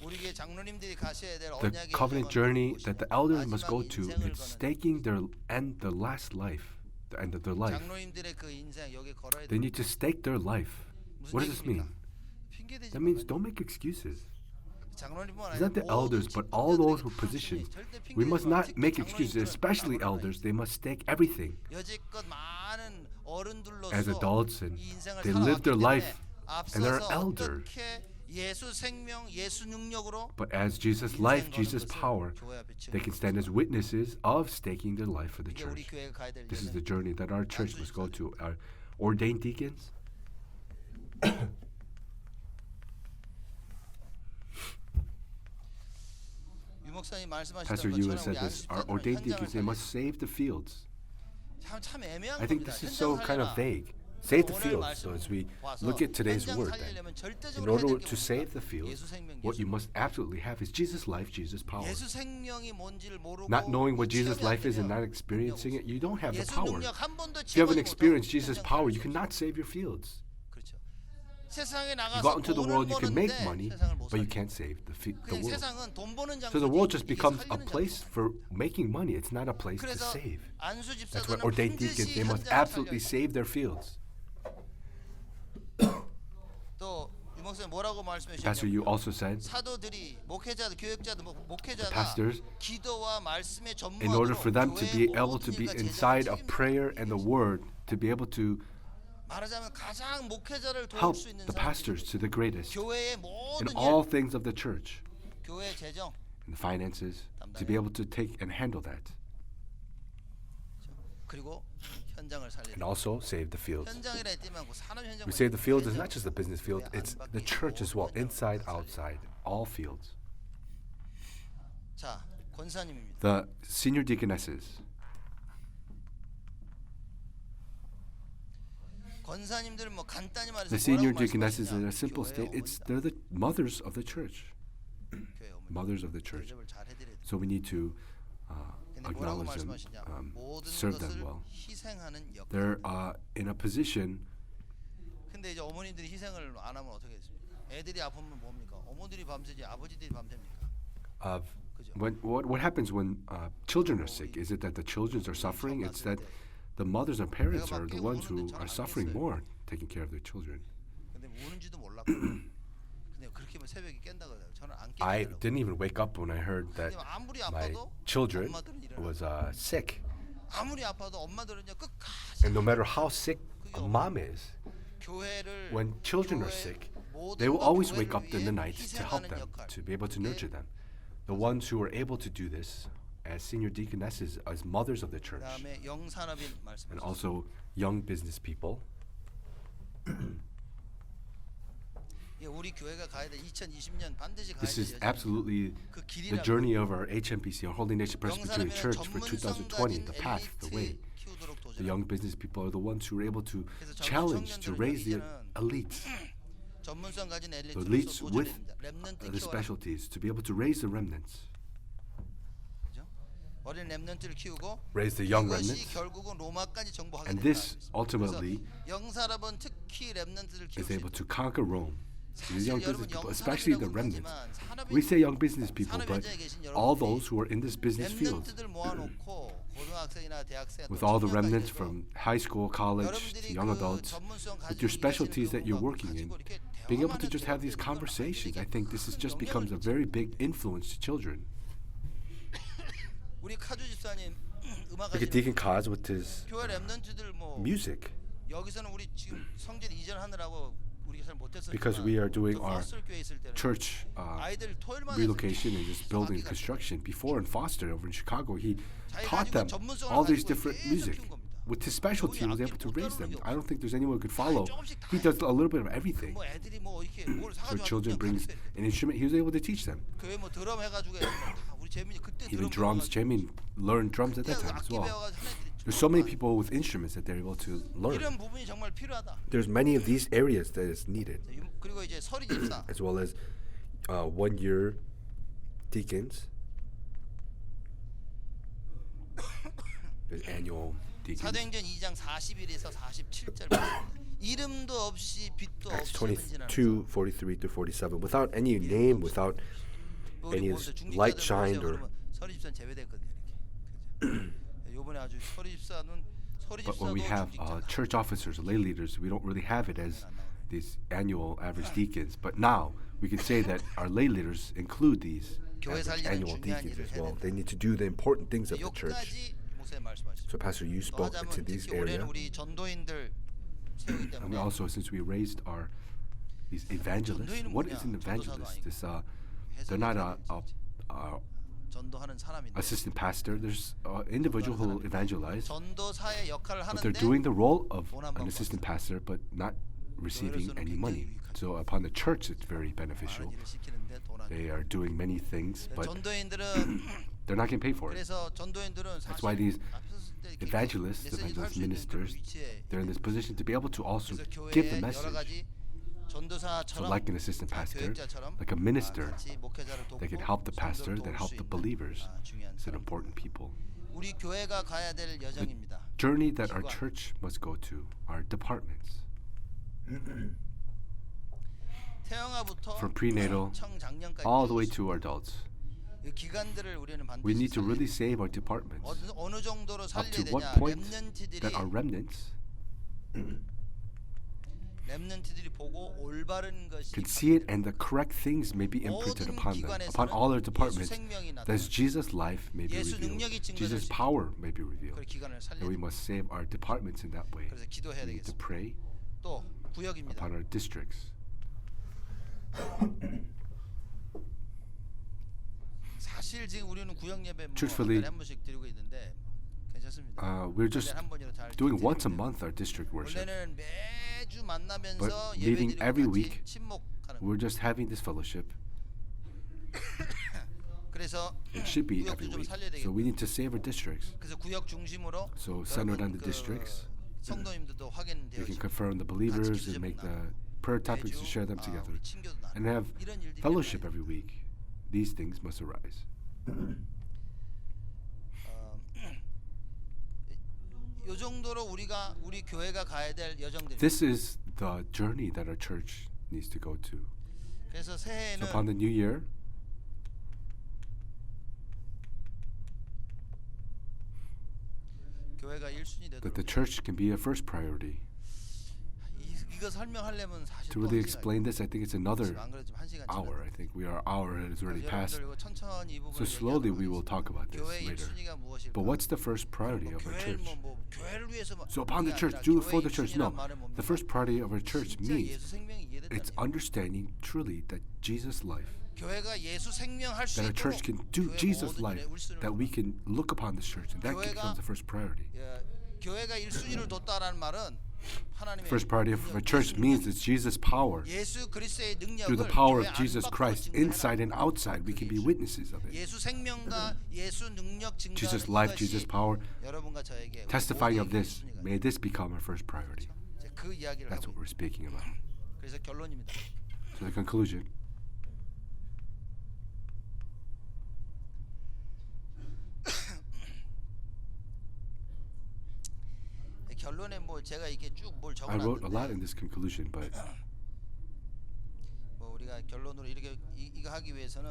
우리 교회 장로님들이 가셔야 될 The 언약의 covenant 여정은 journey that the elders must go 마지막 to 인생을 is 거는 staking their end, the last life, the end of their life. 장로님들의 그 인생 여기 걸어야 They 돼. need to stake their life. What does this mean? 핑계 대지 That means 말아요. don't make excuses. 장로님뿐만 It's not the 아니라 elders, 모든 but all those who 직분자들에게 다 position. 절대 핑계 We 대지 must 말아요. not 특히 make excuses, 장로님들은 especially 아무런 elders. 나이. They must stake everything. 여지껏 많은 어른들로서 As adults, and 이 인생을 they live their 살아왔기 life, 때문에 and they're 앞서서 elder. 어떻게 예수 생명, 예수 능력으로 But as Jesus' 인생 life, 거는 Jesus' 것을 power, 교회 앞에 they can stand as witnesses of staking their life for the 이게 우리 church. 교회가 가야 될 This is the 일이에요. journey that our church must go to. Our ordained deacons, 유 목사님 말씀하셨던 Pastor Yu 것처럼 has said 우리 this. Our 안수집사들은 ordained 현장을 deacons, they 살려야 must save the fields. 참 애매한 I think 겁니다. this is 현장 so kind of 살려라. vague. Save the 오늘 fields. So 말씀 as we 봐서 look at today's 현장 word, then, 살리려면 절대적으로 in 해야 order 될 게 to save the 뭡니까? fields, 예수 생명, what 예수 you must absolutely have is Jesus' life, Jesus' power. 예수 생명이 뭔지를 모르고 Not knowing what Jesus' 체험이 안 life is and 되면 not experiencing it, you don't have the 예수 power. 능력 한 번도 If you haven't 체험하지 experienced 못하고 Jesus' 현장 power, 살릴 you 수 cannot save your fields. 그렇죠. 세상에 You 나가서 go out into the 돈을 world, you can make 버는데 money, 세상을 못 but you 살려. can't save the 그냥 world. 세상은 돈 버는 So the world 장소지 just 이게 becomes a 살리는 place 장소. for making money. It's not a place to 그래서 save. 안수 That's why 집사들은 ordained deacons, 반드시 they must 현장을 absolutely 살려야 save their fields. 또 유목사님 뭐라고 Pastor, you 말씀하셨냐면 also said, 사도들이 목회자들 교역자들 목회자가 pastors, 기도와 말씀의 in order 전문으로 for them to be 교회의 able to 모든 be 일과 inside 제자를 of prayer and the word, to be able to 말하자면 가장 목회자를 도울 help 수 있는 the pastors 사람들이 to the greatest 교회의 in 모든 all 일, things of the church, 교회 재정 in the finances, to be able to take and handle that, 그리고 현장을 살리는 and also save the fields. 현장이라 했지만 그 산업 현장 We say the field is not just the business field, it's the church as well, inside, outside, all fields. 자 권사님입니다. The senior deaconesses, 권사님들은 뭐 간단히 말해서 the senior 뭐라고 deaconesses in 말씀하시냐? a simple state, 교회의 they're the mothers of the church, 교회 어머니. mothers of the church. 대접을 잘 해드려야 돼. So we need to 근데 뭐라고 acknowledge them, 말씀하시냐? 모든 serve 것을 them well. 희생하는 역할. They're in a position. 근데 이제 어머님들이 희생을 안 하면 어떻게 했습니까? 애들이 아프면 뭡니까? 어머니들이 밤새지 아버지들이 밤새입니까? Of 그죠? what happens when children are sick? Is it that the children are suffering? It's that the mothers and parents are the ones who are suffering more, taking care of their children. 근데 우는지도 몰랐고. 근데 그렇게 새벽에 깬다고 해요. 저는 안 I 깨더라고요. didn't even wake up when I heard that 근데 아무리 my 아파도 children 엄마들은 일어나. was sick, 아무리 아파도 엄마들은요 끝까지 and no matter how sick a mom is, 교회를 when children are 교회 sick, 모든 they will 것 always 교회를 wake up in the 위해 night to help 희생하는 them, 역할. to be able to 그게 nurture them. The ones who are able to do this as senior deaconesses, as mothers of the church, 그다음에 영산업인 and 말씀하셨어요. also young business people. 예, 우리 교회가 가야 돼. 2020년 반드시 가야 This is 될 absolutely 그 the 길이라고. journey of our HMPC, our Holy Nation Presbyterian 영산업인은 Church for 전문성 2020, 가진 the path, the way. 엘리트 키우도록 The young business people are the ones who are able to 그래서 젊은 challenge, to 청년들은 raise the 이제는 elites, 전문성 가진 the 엘리트로서 elites with 도전입니다. 렘넌트 the 키워라. specialties, to be able to raise the remnants, 그죠? 어린 렘넌트를 키우고 raise the young 이것이 remnants. 결국은 로마까지 정복하게 And 된다. this ultimately 영산업은 특히 렘넌트를 키울 is 수 able 있다. to conquer Rome. The 사실 young 여러분 business people, especially the 영산업이라고 remnants. 하지만 산업인 We say young business people, 산업 but 현장에 계신 all 여러분들이 those who are in this business field, 렘넌트들 모아놓고 고등학생이나 대학생 with all the remnants from high school, college, to 여러분들이 young 그 adults, 전문성 with 가지고 your 일하시는 specialties that you're 경우가 working in, 가지고 이렇게 being able 대화만 to just 해도 have these 여러분들이 conversations, I 아이들에게 think this is 큰 just 영향을 becomes a 미치죠. very big influence to children. 우리 카주 집사님 음악 Look at 하시는 Deacon Kaz with his 교회 렘넌트들 뭐 music, 여기서는 우리 지금 성전 이전하느라고 우리가 잘 못했었지만 because we are doing 그 our 퍼스터 교회 있을 때는 church 아이들 토요일만 relocation and just building 수학이 construction. Before in Foster over in Chicago, he 자기가 taught 가지고 them 전문성을 all these 가지고 different 계속 music. 키운 겁니다. With his specialty, he was able to raise them. I don't think there's anyone who could follow. 조금씩 다 He does a little bit of everything. 뭐 애들이 뭐 이렇게 뭘 For 사가지고 children 그냥 brings 가르쳐요. an instrument, he was able to teach them. 교회 뭐 드럼 해가지고 애들 다 우리 재민이 그때 Even 드럼 drums, Jamin learned drums at that time as 악기 well. 배워가지고 하는 애들이 There's so many people with instruments that they're able to learn. 이런 부분이 정말 필요하다. There's many of these areas that is needed, 그리고 이제 서리 집사 as well as 1-year deacons. There's annual deacons. 사도행전 2장 41에서 47절 말씀. 이름도 없이 빛도 Acts 없이 헌신하는 22:43 to 47. Without any name, without and his light shined, or 서리집사는 제외됐거든요. 이렇게. 요번에 아주 서리집사는 but when we have church officers, lay leaders, we don't really have it as these annual average deacons. But now we can say that our lay leaders include these average annual deacons as well. They need to do the important things of the church. So Pastor, you spoke to this area. And also, since we raised these evangelists, what is an evangelist? They're not a assistant pastor. There's individual who will evangelize, but they're doing the role of an assistant pastor, but not receiving any money. So upon the church, it's very beneficial. They are doing many things, but they're not getting paid for it. That's why these evangelist ministers, they're in this position to be able to also give the message. So like an assistant pastor, like a minister that can help the pastor, that help the believers. It's an important people. The journey that our church must go to are departments. From prenatal all the way to our adults. We need to really save our departments. Up to what point that our remnants can see it, and the correct things may be imprinted upon them, upon all our departments, that Jesus' life may be revealed, Jesus' power may be revealed. And we must save our departments in that way. We need to pray upon our districts. Truthfully, we're just doing once a month our district worship. But meeting every week, we're just having this fellowship. It should be every week. So we need to save our districts. So centered on the districts, we can confirm the believers and make the prayer topics to share them together and have fellowship every week. These things must arise. This is the journey that our church needs to go to. So upon the new year, that the church can be a first priority. To really explain this, I think it's another hour. I think our hour has already passed. So slowly we will talk about this later. But what's the first priority of our church? So upon the church, do it for the church. No, the first priority of our church means it's understanding truly that Jesus' life, that our church can do Jesus' life, that we can look upon this church, and that becomes the first priority. First priority of a church means it's Jesus' power. Through the power of Jesus Christ, inside and outside, we can be witnesses of it. Jesus' life, Jesus' power, testifying of this, may this become our first priority. That's what we're speaking about. So the conclusion. I wrote a lot in this conclusion, but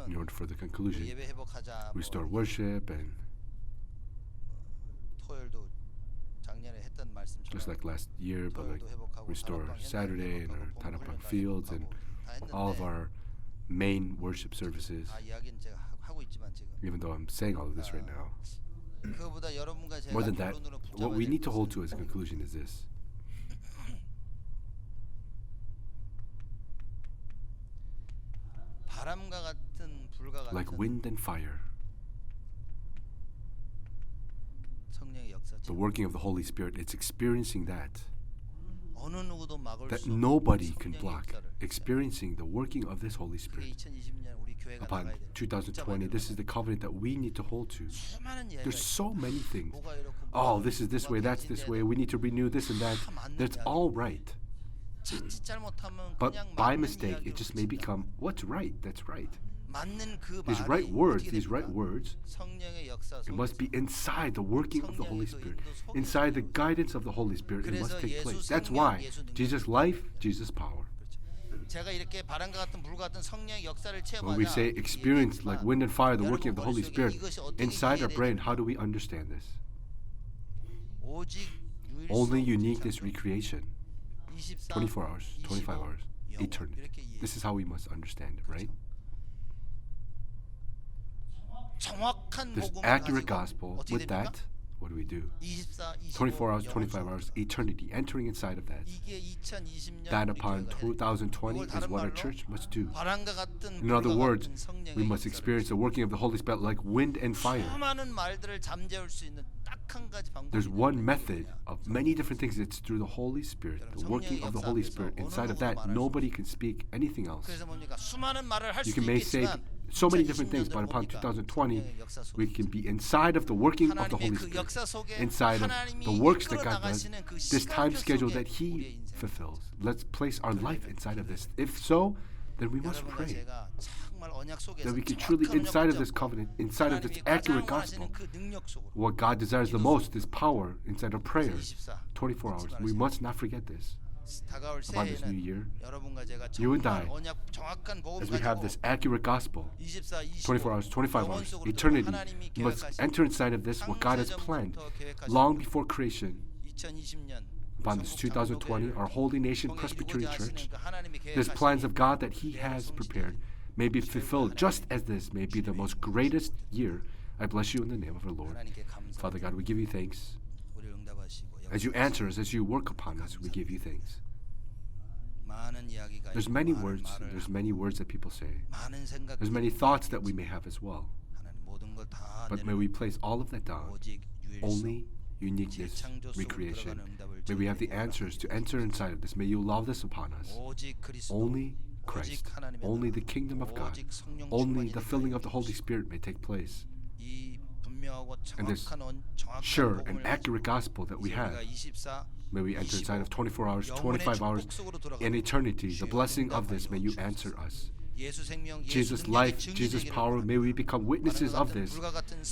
in order for the conclusion, restore worship, and just like last year, but like restore Saturday and our Tanapang fields and all of our main worship services. Even though I'm saying all of this right now. More than that, what we need to hold to as a conclusion is this. Like wind and fire, the working of the Holy Spirit, it's experiencing that nobody can block, experiencing the working of this Holy Spirit. Upon 2020, this is the covenant that we need to hold to. There's so many things. Oh, this is this way, that's this way. We need to renew this and that. That's all right. But by mistake, it just may become what's right. That's right. These right words, it must be inside the working of the Holy Spirit, inside the guidance of the Holy Spirit. It must take place. That's why Jesus' life, Jesus' power. 제가 이렇게 바람과 같은 불과 같은 성령의 역사를 When we say 체험하자 experience like wind and fire, the working of the Holy Spirit 이것이 어떻게 inside our 이해되는지 brain, how do we understand this? 오직 Only 유일성, uniqueness, recreation, 24 24 hours, 25 hours, 영원. eternity. 이렇게 이해해요. This is how we must understand it, right? 정확한 This 복음을 accurate 가지고 gospel, 어떻게 with 됩니까? that, what do we do? 24, 24 hours, 25 영원 hours, 속으로. eternity, entering inside of that. 이게 2020년 That upon 우리 교회가 2020 이걸 is 다른 what our 말로 church must do. 바람과 같은 In other 불과 words, 같은 성령의 we must 역사를 experience the working of the Holy Spirit like wind and fire. 수많은 말들을 잠재울 수 있는 딱 한 가지 방법이 There's one 있는데 method of many different things. It's through the Holy Spirit, the working of the Holy Spirit. Inside of that, nobody can speak anything else. 그래서 뭡니까? 수많은 말을 할 You 수도 can may say 있겠지만 so many different things, but 2020년대로 upon 보니까 2020, 성령의 역사 속에 we can be inside of the working of the 하나님의 Holy 그 Spirit, 역사 속에 inside of 하나님이 the works that 이끌어 God does, 나가시는 그 this time 시간표 schedule 속에 that He 우리의 인생. fulfills. Let's place our life inside of this. If so, then we must 여러분과 pray 제가 정말 언약 속에서 that we can truly, 정확한 inside of 언약 this 붙잡고 covenant, inside of this 하나님이 accurate 가장 원하시는 gospel, 그 능력 속으로 what God desires the most is power inside of prayer. 24 24 hours. We must not forget this. 다가올 Upon this new 새해에는 year, 여러분과 제가 you and 정말 I, 언약 정확한 복음 as we have 가지고 this accurate gospel, 24, 24 hours, 25 영원 hours, 속으로 eternity, 하나님이 we must 계획하신 enter inside of this, what God has planned 창세전부터 계획하신 long before creation. 2020년 Upon this 2020, our Holy Nation Presbyterian Church, there's plans of God that He has prepared may be fulfilled just as this may be the most greatest year. I bless you in the name of our Lord. Father God, we give you thanks. As you answer us, as you work upon us, we give you thanks. There's many words, there's many words that people say. There's many thoughts that we may have as well. But may we place all of that down. Only uniqueness, recreation. May we have the answers to enter inside of this. May you allow this upon us. Only Christ, only the kingdom of God, only the filling of the Holy Spirit may take place. And this sure and accurate gospel that we have, may we enter inside of 24 hours, 25 hours, in eternity. The blessing of this, may you answer us. Jesus' life, Jesus' power, may we become witnesses of this.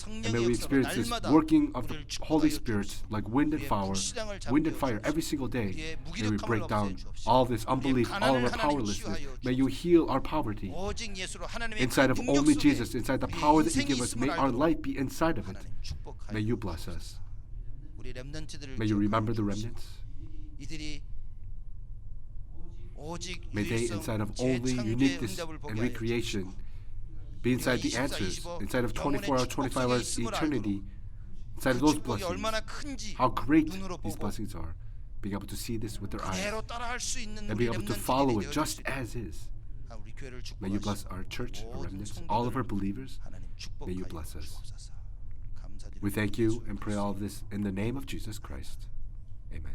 And may we experience this working of the Holy Spirit like wind and fire every single day. May we break down all this unbelief, all of our powerlessness. May you heal our poverty. Inside of only Jesus, inside the power that you give us, may our light be inside of it. May you bless us. May you remember the remnants. May they, inside of only uniqueness and recreation, be inside the answers, inside of 24 hours, 25 hours, eternity, inside of those blessings. How great these blessings are. Being able to see this with their eyes and being able to follow it just as is. May you bless our church, our remnants, all of our believers. May you bless us. We thank you and pray all of this in the name of Jesus Christ. Amen.